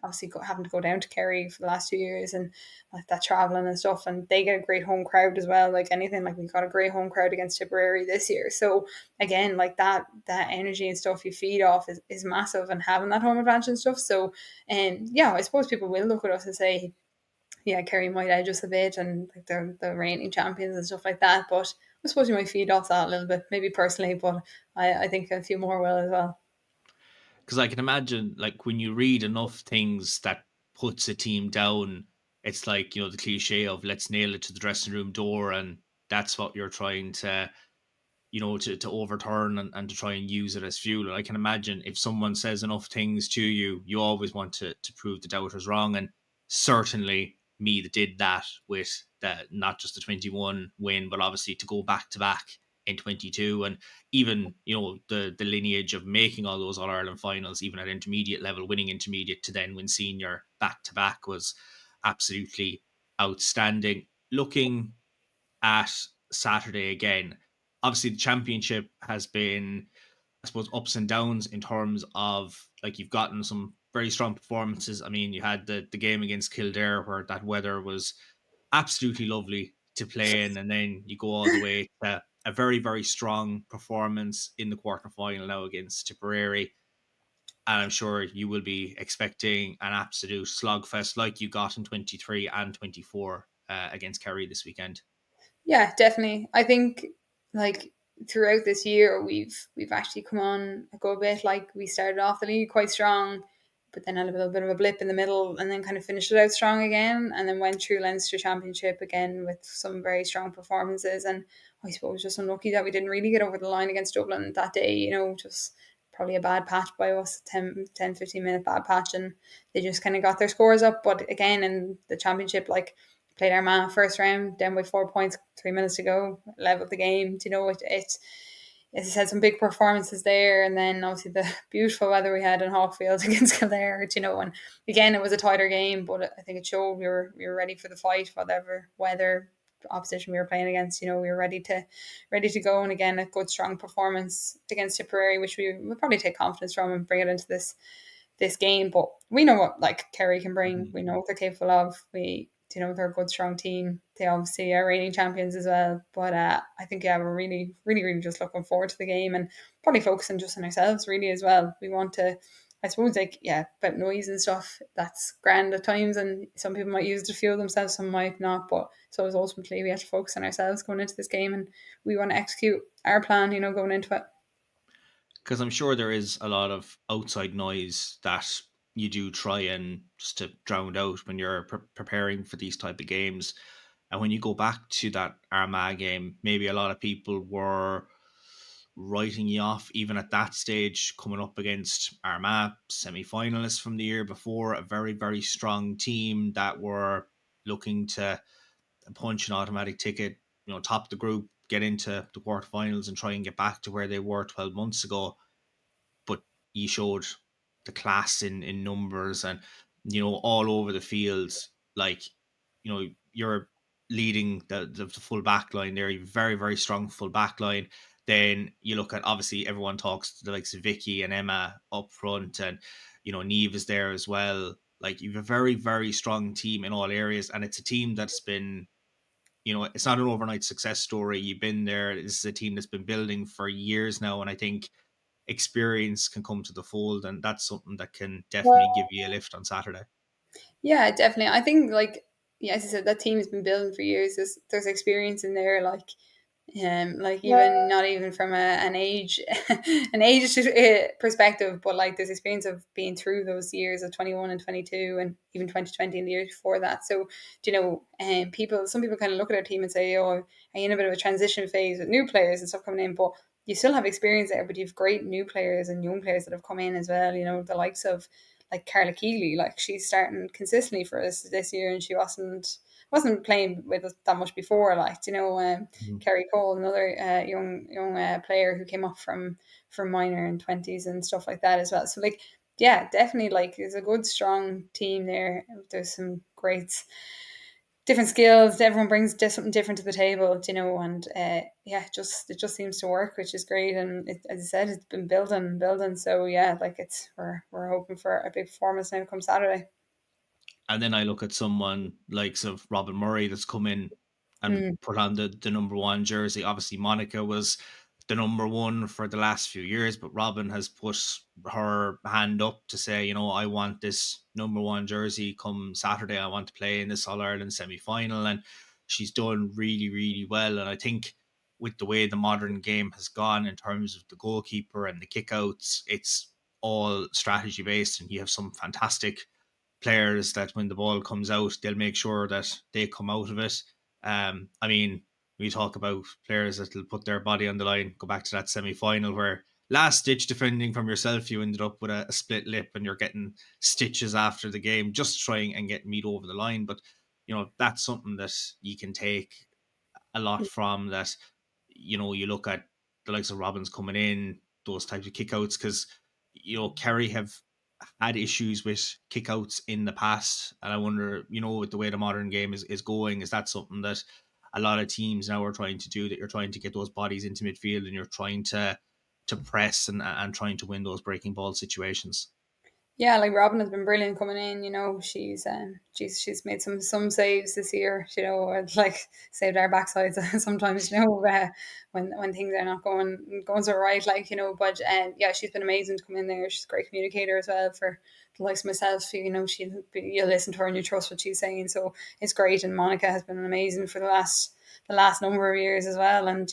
obviously having to go down to Kerry for the last 2 years, and like that traveling and stuff, and they get a great home crowd as well. Like anything, like we got a great home crowd against Tipperary this year. So again, like that energy and stuff you feed off is massive, and having that home advantage and stuff. So yeah, I suppose people will look at us and say, yeah, Kerry might edge us a bit, and like they're the reigning champions and stuff like that. But I suppose you might feed off that a little bit, maybe personally, but I think a few more will as well. Because I can imagine, like, when you read enough things that puts a team down, it's like, the cliche of let's nail it to the dressing room door, and that's what you're trying to, to overturn and to try and use it as fuel. And I can imagine if someone says enough things to you, you always want to prove the doubters wrong. And certainly Meath did that with not just the 21 win, but obviously to go back to back in 22, and even the lineage of making all those All-Ireland finals, even at intermediate level, winning intermediate to then win senior back to back, was absolutely outstanding. Looking at Saturday again, obviously the championship has been, I suppose, ups and downs in terms of, like, you've gotten some very strong performances. I mean, you had the game against Kildare where that weather was absolutely lovely to play in, and then you go all the way to a very, very strong performance in the quarterfinal now against Tipperary. And I'm sure you will be expecting an absolute slogfest like you got in 23 and 24 against Kerry this weekend. Yeah, definitely. I think, like, throughout this year, we've actually come on a good bit. Like, we started off the league quite strong, but then had a little bit of a blip in the middle, and then kind of finished it out strong again, and then went through Leinster Championship again with some very strong performances. And I suppose just unlucky that we didn't really get over the line against Dublin that day, just probably a bad patch by us, 10-15 minute bad patch, and they just kind of got their scores up. But again, in the championship, like, played Armagh first round, down by 4 points, 3 minutes to go, leveled the game. It's, as I said, some big performances there, and then obviously the beautiful weather we had in Hawkfield against Kildare, and again it was a tighter game, but I think it showed we were ready for the fight, whatever weather opposition we were playing against. We were ready to go, and again a good strong performance against Tipperary, which we would probably take confidence from and bring it into this game. But we know what, like, Kerry can bring. We know what they're capable of. They're a good, strong team. They obviously are reigning champions as well. But I think, yeah, we're really, really, really just looking forward to the game, and probably focusing just on ourselves, really, as well. We want to, I suppose, like, yeah, about noise and stuff, that's grand at times, and some people might use it to fuel themselves, some might not. But so ultimately we have to focus on ourselves going into this game, and we want to execute our plan, going into it. Because I'm sure there is a lot of outside noise that you do try and just to drown out when you're preparing for these type of games. And when you go back to that Armagh game, maybe a lot of people were writing you off even at that stage, coming up against Armagh, semi-finalists from the year before, a very, very strong team that were looking to punch an automatic ticket, top the group, get into the quarterfinals and try and get back to where they were 12 months ago. But you showed the class in numbers and, all over the field. Like, you're leading the full back line there. You have a very, very strong full back line. Then you look at, obviously, everyone talks to the likes of Vicky and Emma up front, and, Niamh is there as well. Like, you have a very, very strong team in all areas, and it's a team that's been, it's not an overnight success story. You've been there. This is a team that's been building for years now, and I think experience can come to the fold, and that's something that can definitely give you a lift on Saturday. Yeah, definitely. I think, like, as I said, that team has been building for years. There's experience in there, like even not even from an age perspective, but like there's experience of being through those years of 21 and 22 and even 2020 and the years before that. So some people kind of look at our team and say, oh, are you in a bit of a transition phase with new players and stuff coming in? But you still have experience there, but you've great new players and young players that have come in as well. The likes of like Carla Keeley, like she's starting consistently for us this year, and she wasn't playing with us that much before. Like Kerry Cole, another young player who came up from minor and 20s and stuff like that as well. So like, yeah, definitely, like there's a good strong team there. There's some great different skills. Everyone brings something different to the table, and it just seems to work, which is great. And as I said, it's been building. So yeah, like we're hoping for a big performance now come Saturday. And then I look at someone like of Robin Murray that's come in and put on the number one jersey. Obviously, Monica was the number one for the last few years, but Robin has put her hand up to say, I want this number one jersey come Saturday. I want to play in this All-Ireland semi-final. And she's done really, really well. And I think with the way the modern game has gone in terms of the goalkeeper and the kickouts, it's all strategy based, and you have some fantastic players that when the ball comes out, they'll make sure that they come out of it. We talk about players that will put their body on the line. Go back to that semi-final where last ditch defending from yourself, you ended up with a split lip and you're getting stitches after the game, just trying and get Meath over the line. But that's something that you can take a lot from. That you look at the likes of Robbins coming in, those types of kickouts, because Kerry have had issues with kickouts in the past, and I wonder, with the way the modern game is going, is that something that a lot of teams now are trying to do, that you're trying to get those bodies into midfield and you're trying to press and trying to win those breaking ball situations? Yeah, like Robin has been brilliant coming in. She's made some saves this year. Like saved our backsides sometimes. When things are not going so right. Like but yeah, she's been amazing to come in there. She's a great communicator as well for the likes of myself. You listen to her and you trust what she's saying. So it's great. And Monica has been amazing for the last number of years as well. And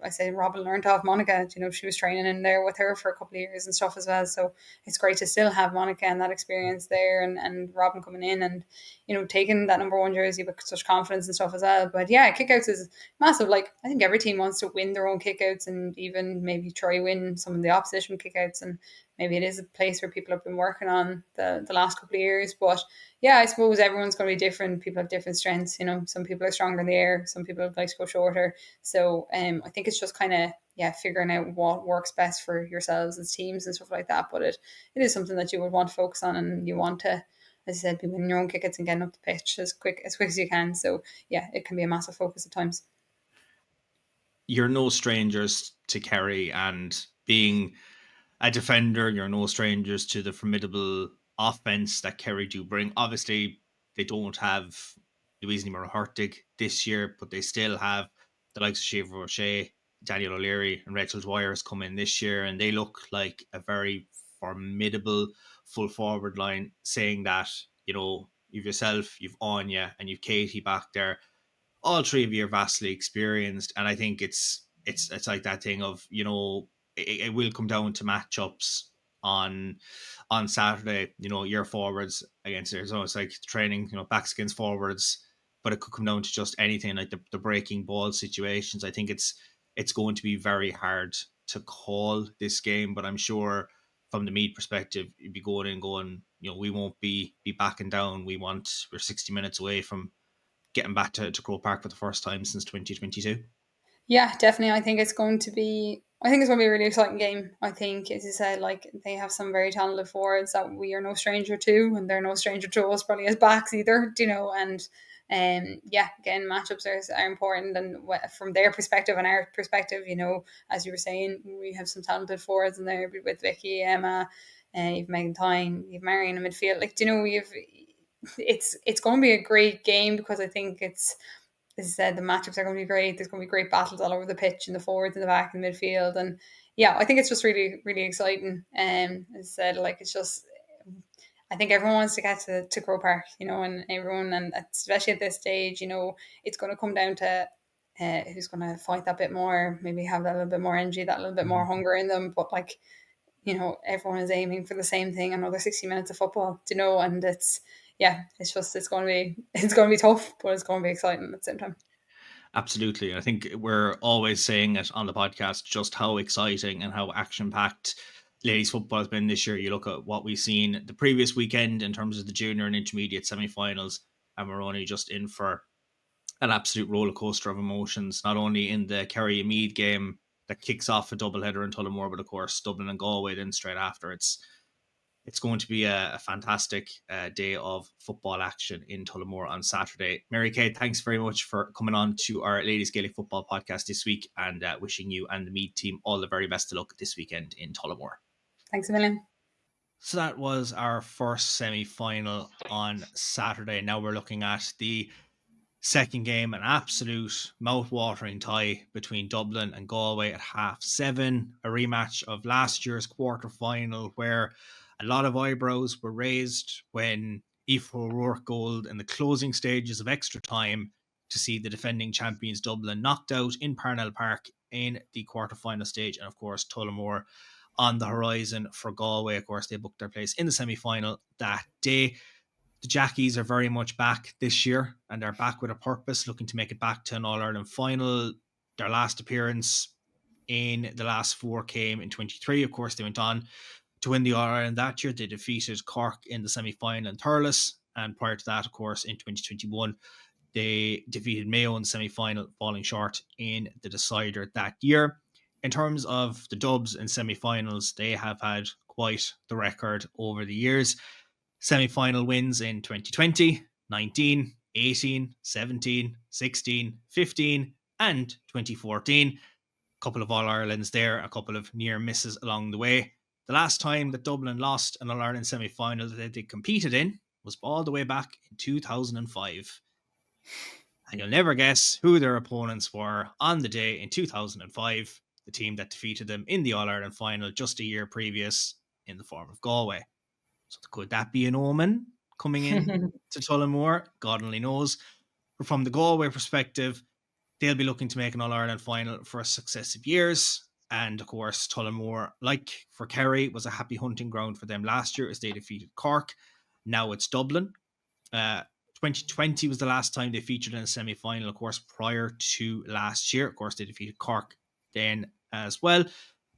I say Robin learned off Monica. She was training in there with her for a couple of years and stuff as well. So it's great to still have Monica and that experience there, and Robin coming in and taking that number one jersey with such confidence and stuff as well. But yeah, kickouts is massive. Like I think every team wants to win their own kickouts and even maybe try win some of the opposition kickouts, and maybe it is a place where people have been working on the last couple of years. But yeah, I suppose everyone's going to be different. People have different strengths. Some people are stronger in the air. Some people like to go shorter. So I think it's just kind of figuring out what works best for yourselves as teams and stuff like that. But it is something that you would want to focus on, and you want to, as I said, be winning your own kickouts and getting up the pitch as quick as you can. So yeah, it can be a massive focus at times. You're no strangers to Kerry, and being a defender, you're no strangers to the formidable offense that Kerry do bring. Obviously, they don't have Louise Nima-Hurtig this year, but they still have the likes of Siobhan O'Shea, Daniel O'Leary and Rachel Dwyer's come in this year, and they look like a very formidable full forward line, saying that, you've yourself, you've Anya and you've Katie back there. All three of you are vastly experienced, and I think it's like that thing of, it will come down to matchups on Saturday. Your forwards against theirs. So it's like training, backs against forwards, but it could come down to just anything like the breaking ball situations. I think it's going to be very hard to call this game, but I'm sure from the Meath perspective, you'd be going, we won't be backing down. We're 60 minutes away from getting back to Croke Park for the first time since 2022. Yeah, definitely. I think it's going to be a really exciting game. I think, as you said, like they have some very talented forwards that we are no stranger to, and they're no stranger to us probably as backs either, and again, matchups are important, and from their perspective and our perspective, as you were saying, we have some talented forwards in there with Vicky, Emma, you've Megan Tyne, you've Marion in midfield. Like, it's going to be a great game, because I think it's, as I said, the matchups are going to be great. There's going to be great battles all over the pitch, in the forwards, in the back, in the midfield, and yeah, I think it's just really, really exciting. As I said, like it's just, I think everyone wants to get to Croke Park, and everyone, and especially at this stage, it's going to come down to who's going to fight that bit more, maybe have that little bit more energy, that little bit more hunger in them. But everyone is aiming for the same thing, another 60 minutes of football, and it's going to be tough, but it's going to be exciting at the same time. Absolutely. I think we're always saying it on the podcast, just how exciting and how action-packed ladies football has been this year. You look at what we've seen the previous weekend in terms of the junior and intermediate semi-finals, and we're only just in for an absolute roller coaster of emotions, not only in the Kerry and Meath game that kicks off a doubleheader in Tullamore, but of course Dublin and Galway then straight after. It's going to be a fantastic day of football action in Tullamore on Saturday. Mary Kate, thanks very much for coming on to our Ladies Gaelic Football podcast this week, and wishing you and the Meath team all the very best of luck this weekend in Tullamore. Thanks a million. So that was our first semi-final on Saturday. Now we're looking at the second game, an absolute mouth-watering tie between Dublin and Galway at 7:30, a rematch of last year's quarter-final where a lot of eyebrows were raised when Aoife O'Rourke goaled in the closing stages of extra time to see the defending champions Dublin knocked out in Fermanagh Park in the quarter-final stage, and of course Tullamore on the horizon for Galway. Of course, they booked their place in the semi-final that day. The Jackies are very much back this year, and they're back with a purpose, looking to make it back to an All-Ireland final. Their last appearance in the last four came in 23. Of course, they went on to win the All-Ireland that year. They defeated Cork in the semi-final in Thurles, and prior to that, of course, in 2021, they defeated Mayo in the semi-final, falling short in the decider that year. In terms of the Dubs in semi-finals, they have had quite the record over the years. Semi-final wins in 2020, 19, 18, 17, 16, 15 and 2014. A couple of All-Irelands there, a couple of near misses along the way. The last time that Dublin lost an All-Ireland semi-final that they competed in was all the way back in 2005. And you'll never guess who their opponents were on the day in 2005, the team that defeated them in the All-Ireland final just a year previous in the form of Galway. So could that be an omen coming in to Tullamore? God only knows. But from the Galway perspective, they'll be looking to make an All-Ireland final for successive years. And of course, Tullamore, like for Kerry, was a happy hunting ground for them last year as they defeated Cork. Now it's Dublin. 2020 was the last time they featured in a semi-final, of course, prior to last year. Of course, they defeated Cork then as well.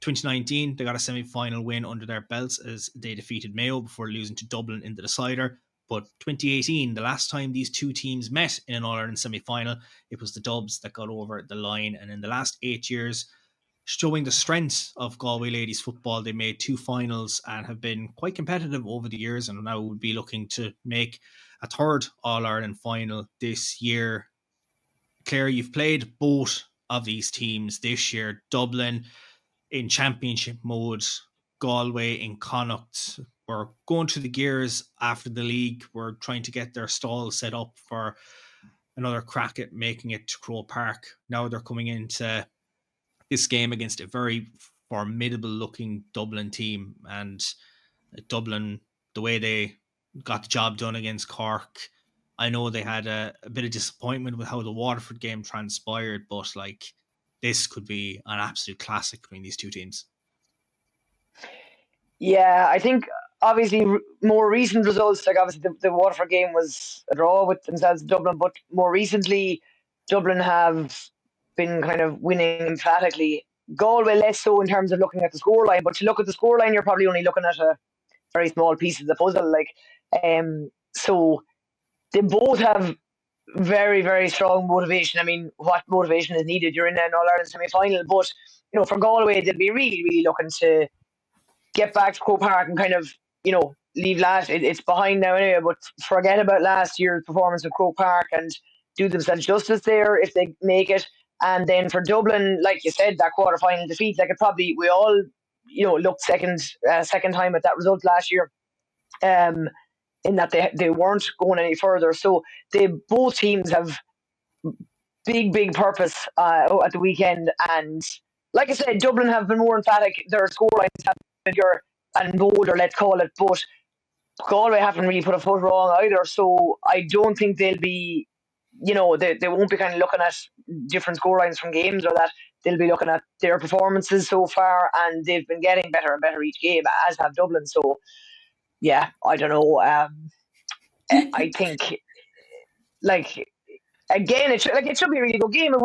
2019, they got a semi-final win under their belts as they defeated Mayo before losing to Dublin in the decider. But 2018, the last time these two teams met in an All-Ireland semi-final, it was the Dubs that got over the line. And in the last 8 years, showing the strength of Galway ladies football, they made two finals and have been quite competitive over the years, and now would be looking to make a third All-Ireland final this year. Claire, you've played both of these teams this year. Dublin in championship mode, Galway in Connacht. We're going through the gears after the league. We're trying to get their stall set up for another crack at making it to Croke Park. Now they're coming into this game against a very formidable looking Dublin team, and Dublin, the way they got the job done against Cork, I know they had a bit of disappointment with how the Waterford game transpired, but this could be an absolute classic between these two teams. Yeah, I think obviously more recent results, obviously the Waterford game was a draw with themselves, Dublin, but more recently Dublin have been kind of winning emphatically. Galway less so in terms of looking at the scoreline, but to look at the scoreline, you're probably only looking at a very small piece of the puzzle. So they both have very, very strong motivation. I mean, what motivation is needed? You're in an All-Ireland semi-final, but for Galway, they'll be really, really looking to get back to Croke Park and kind of, leave last. It's behind now anyway, but forget about last year's performance at Croke Park and do themselves justice there if they make it. And then for Dublin, like you said, that quarter-final defeat, we all, looked second time at that result last year. In that they weren't going any further. So both teams have big purpose at the weekend. And like I said, Dublin have been more emphatic. Their scorelines have been bigger and bolder, let's call it. But Galway haven't really put a foot wrong either, so I don't think they'll be, they won't be kind of looking at different scorelines from games or that. They'll be looking at their performances so far, and they've been getting better and better each game, as have Dublin. So, yeah, I don't know. I think, again, it should be a really good game. And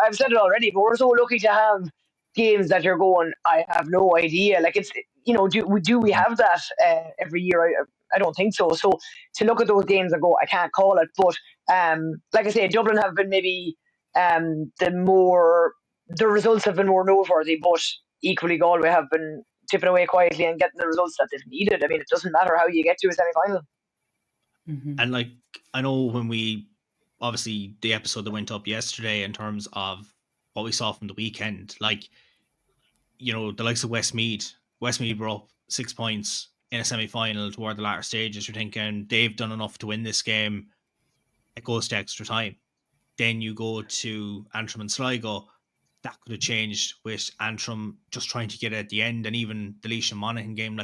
I've said it already, but we're so lucky to have games that you're going, I have no idea. Do we have that every year? I don't think so. So to look at those games and go, I can't call it. But like I say, Dublin have been maybe the results have been more noteworthy, but equally Galway have been tipping away quietly and getting the results that they've needed. I mean, it doesn't matter how you get to a semi-final. Mm-hmm. And I know when we, obviously the episode that went up yesterday in terms of what we saw from the weekend, the likes of Westmeath were up 6 points in a semi-final toward the latter stages. You're thinking they've done enough to win this game. It goes to extra time. Then you go to Antrim and Sligo. That could have changed with Antrim just trying to get it at the end, and even the Laois and Monaghan game.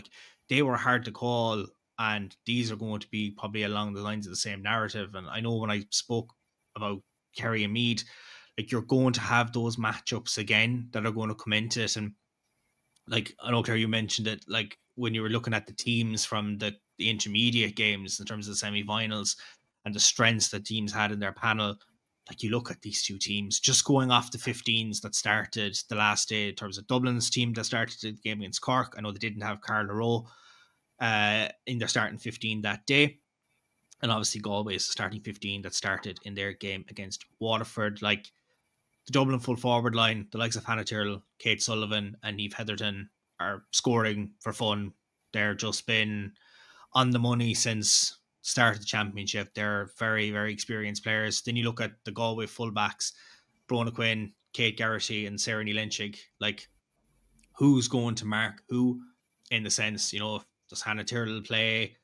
They were hard to call, and these are going to be probably along the lines of the same narrative. And I know when I spoke about Kerry and Meath, you're going to have those matchups again that are going to come into it. And I know, Kerry, you mentioned it, when you were looking at the teams from the intermediate games in terms of the semi-finals and the strengths that teams had in their panel. You look at these two teams, just going off the 15s that started the last day in terms of Dublin's team that started the game against Cork. I know they didn't have Carla Rowe in their starting 15 that day. And obviously Galway's starting 15 that started in their game against Waterford. The Dublin full forward line, the likes of Hannah Tyrrell, Kate Sullivan and Niamh Heatherton are scoring for fun. They're just been on the money since start of the championship. They're very, very experienced players. Then you look at the Galway fullbacks, Brona Quinn, Kate Garrity and Sarah Lynch. Who's going to mark who, in the sense, does Hannah Tyrrell play,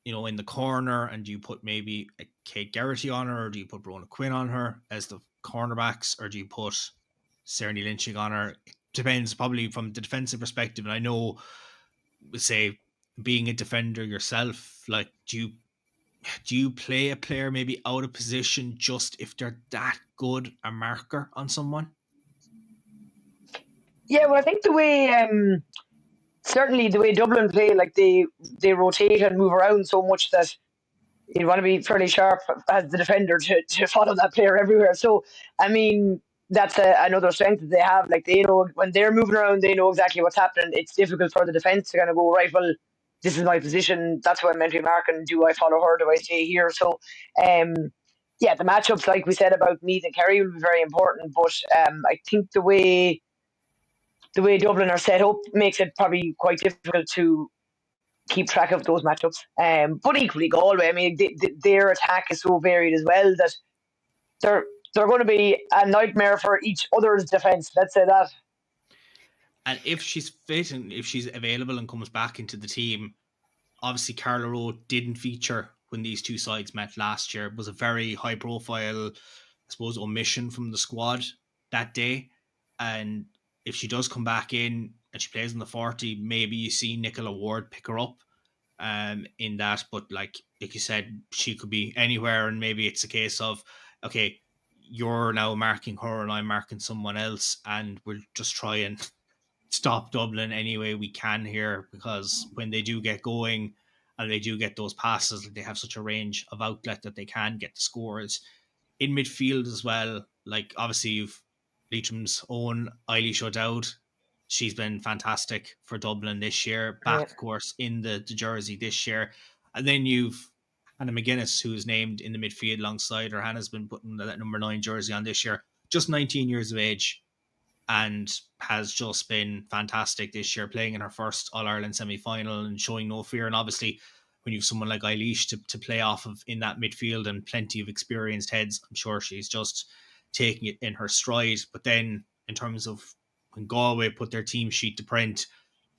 in the corner, and do you put maybe a Kate Garrity on her, or do you put Brona Quinn on her as the cornerbacks, or do you put Sarah Lynch on her? It depends probably from the defensive perspective. And I know, say, being a defender yourself, do you play a player maybe out of position just if they're that good a marker on someone? Yeah, well, I think the way certainly the way Dublin play, they rotate and move around so much that you want to be fairly sharp as the defender to follow that player everywhere. So I mean, that's another strength that they have. They know when they're moving around, they know exactly what's happening. It's difficult for the defense to kind of go, right, well, this is my position. That's what I'm meant to be marking. Do I follow her? Do I stay here? So, yeah, the matchups, like we said about Meath and Kerry, will be very important. But I think the way Dublin are set up makes it probably quite difficult to keep track of those matchups. But equally, Galway, I mean, their attack is so varied as well that they're going to be a nightmare for each other's defence. Let's say that. And if she's fit and if she's available and comes back into the team, obviously Carla Rowe didn't feature when these two sides met last year. It was a very high profile, I suppose, omission from the squad that day. And if she does come back in and she plays in the 40, maybe you see Nicola Ward pick her up in that. But like you said, she could be anywhere, and maybe it's a case of, okay, you're now marking her and I'm marking someone else, and we'll just try and stop Dublin any way we can here, because when they do get going and they do get those passes, they have such a range of outlet that they can get the scores in midfield as well. Like obviously you've Leitrim's own Eilish O'Dowd. She's been fantastic for Dublin this year, back of course in the jersey this year. And then you've Hannah McGuinness, who's named in the midfield alongside her. Hannah's been putting that number 9 jersey on this year, just 19 years of age, and has just been fantastic this year, playing in her first All-Ireland semi-final and showing no fear. And obviously when you've someone like Eilish to play off of in that midfield and plenty of experienced heads, I'm sure she's just taking it in her stride. But then in terms of when Galway put their team sheet to print,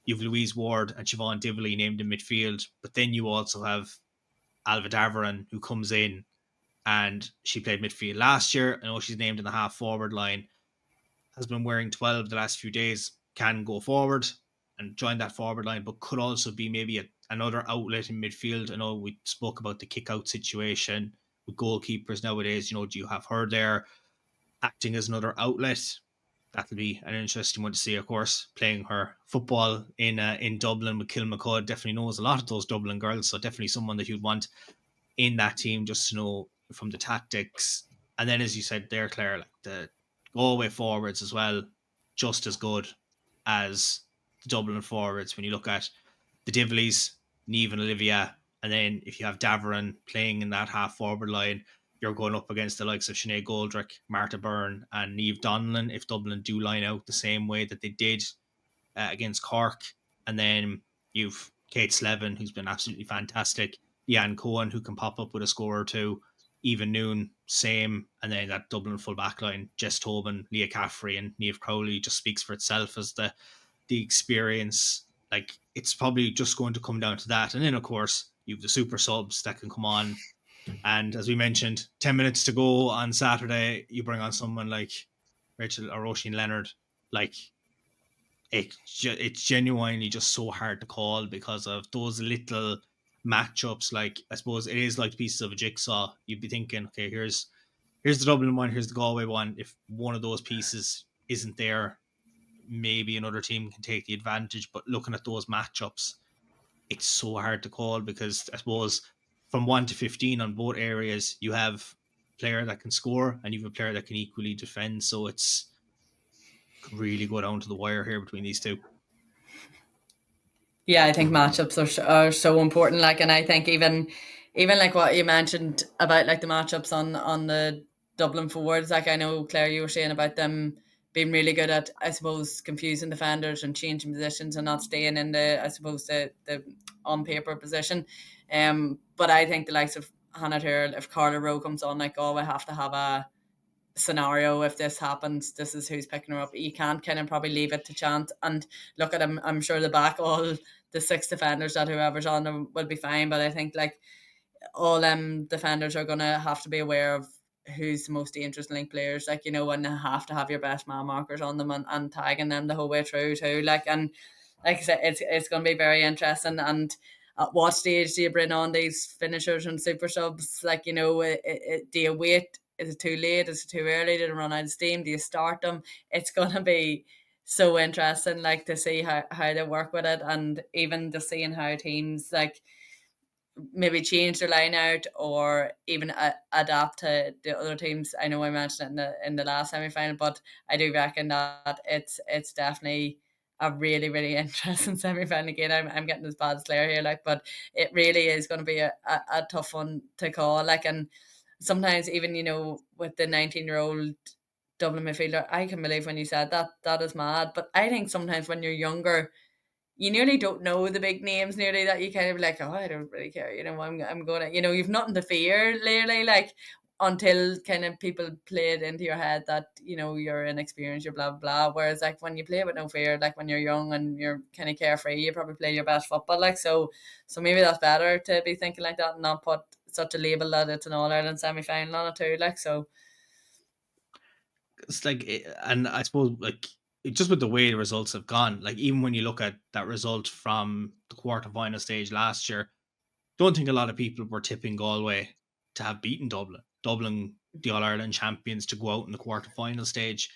you've Louise Ward and Siobhan Dively named in midfield, but then you also have Alva Davaran, who comes in, and she played midfield last year. I know she's named in the half forward line, has been wearing 12 the last few days, can go forward and join that forward line, but could also be maybe a another outlet in midfield. I know we spoke about the kick-out situation with goalkeepers nowadays. Do you have her there acting as another outlet? That'll be an interesting one to see, of course, playing her football in Dublin with Kilmacud. Definitely knows a lot of those Dublin girls, so definitely someone that you'd want in that team just to know from the tactics. And then, as you said there, Claire, like the Galway forwards as well, just as good as the Dublin forwards. When you look at the Divleys, Niamh and Olivia, and then if you have Daverin playing in that half forward line, you're going up against the likes of Sinead Goldrick, Marta Byrne, and Niamh Donnellan if Dublin do line out the same way that they did against Cork. And then you've Kate Slevin, who's been absolutely fantastic, Leanne Cohen, who can pop up with a score or two, Eva Noon, same, and then that Dublin full back line, Jess Tobin, Leah Caffrey, and Niamh Crowley just speaks for itself as the experience. Like, it's probably just going to come down to that. And then, of course, you have the super subs that can come on. And as we mentioned, 10 minutes to go on Saturday, you bring on someone like Rachel or Roisin Leonard. Like, it's genuinely just so hard to call because of those little matchups. Like, I suppose it is like pieces of a jigsaw. You'd be thinking, okay, here's the Dublin one, here's the Galway one. If one of those pieces isn't there, maybe another team can take the advantage. But looking at those matchups, it's so hard to call because I suppose from 1 to 15 on both areas, you have a player that can score and you have a player that can equally defend. So it's really go down to the wire here between these two. Yeah, I think matchups are so important. Like, and I think even like what you mentioned about like the matchups on the Dublin forwards. Like, I know, Claire, you were saying about them being really good at, I suppose, confusing defenders and changing positions and not staying in the, I suppose, the on paper position. But I think the likes of Hannah Tyrrell, if Carla Rowe comes on, like, we have to have a scenario. If this happens, this is who's picking her up. You can't kind of probably leave it to chance. And look at them, I'm sure the back, all the 6 defenders that whoever's on them will be fine. But I think like all defenders are going to have to be aware of who's the most dangerous link players, like, and have to have your best man markers on them and tagging them the whole way through too. Like, and like I said, it's going to be very interesting. And at what stage do you bring on these finishers and super subs? Like, do you wait? Is it too late? Is it too early? Did it run out of steam? Do you start them? It's going to be so interesting, like, to see how they work with it, and even just seeing how teams like maybe change their line out or even adapt to the other teams. I know I mentioned it in the last semi-final, but I do reckon that it's definitely a really, really interesting semi-final again. I'm getting as bad as Claire here, like, but it really is going to be a tough one to call. Like, and sometimes even, with the 19-year-old Dublin midfielder, I can believe when you said that is mad. But I think sometimes when you're younger, you nearly don't know the big names nearly, that you kind of like, I don't really care, I'm going to, you've nothing to fear literally, like, until kind of people play it into your head that, you're inexperienced, you're blah, blah, blah. Whereas like when you play with no fear, like when you're young and you're kind of carefree, you probably play your best football. Like, so maybe that's better to be thinking like that and not put such a label that it's an All-Ireland semi-final on it too. Like, so. It's like, and I suppose like, just with the way the results have gone, like even when you look at that result from the quarter-final stage last year, don't think a lot of people were tipping Galway to have beaten Dublin, the All-Ireland champions, to go out in the quarter-final stage.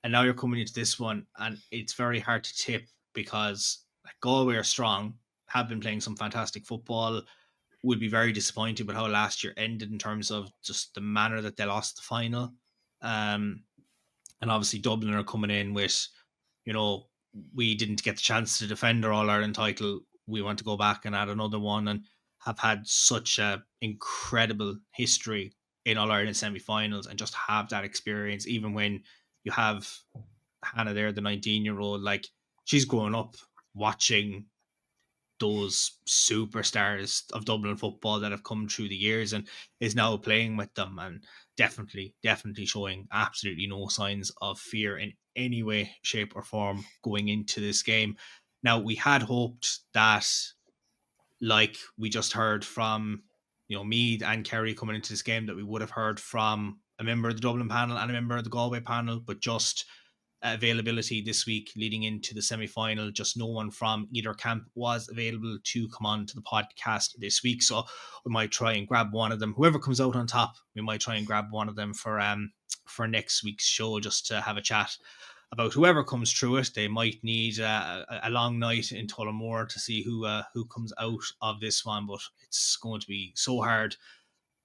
And now you're coming into this one, and it's very hard to tip because like, Galway are strong, have been playing some fantastic football, would be very disappointed with how last year ended in terms of just the manner that they lost the final. And obviously Dublin are coming in with, we didn't get the chance to defend our All-Ireland title. We want to go back and add another one, and have had such a incredible history in All-Ireland semi-finals and just have that experience. Even when you have Hannah there, the 19-year-old, like, she's grown up watching those superstars of Dublin football that have come through the years and is now playing with them, and definitely showing absolutely no signs of fear in any way, shape or form going into this game. Now, we had hoped that, like we just heard from, Meath and Kerry coming into this game, that we would have heard from a member of the Dublin panel and a member of the Galway panel, but just availability this week leading into the semi-final. Just no one from either camp was available to come on to the podcast this week, so we might try and grab one of them. Whoever comes out on top, we might try and grab one of them for next week's show, just to have a chat about whoever comes through it. They might need a long night in Tullamore to see who comes out of this one, but it's going to be so hard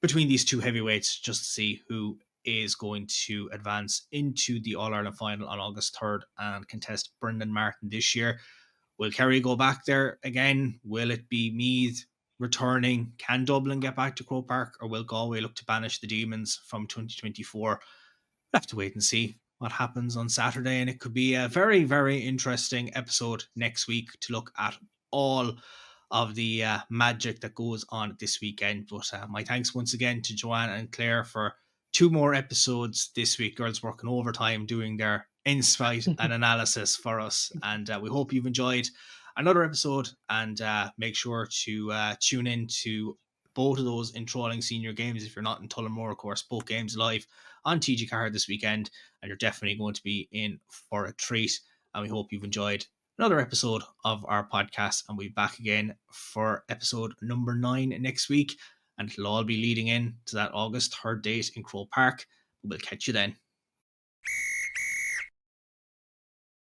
between these two heavyweights just to see who is going to advance into the All-Ireland final on August 3rd and contest Brendan Martin this year. Will Kerry go back there again? Will it be Meath returning? Can Dublin get back to Croke Park, or will Galway look to banish the demons from 2024? We'll have to wait and see what happens on Saturday, and it could be a very, very interesting episode next week to look at all of the magic that goes on this weekend. But my thanks once again to Joanne and Claire for 2 more episodes this week. Girls working overtime doing their insight and analysis for us, and we hope you've enjoyed another episode, and make sure to tune in to both of those enthralling senior games. If you're not in Tullamore, of course, both games live on TG4 this weekend, and you're definitely going to be in for a treat. And we hope you've enjoyed another episode of our podcast, and we'll be back again for episode number 9 next week, and it'll all be leading in to that August 3rd date in Croke Park. We'll catch you then.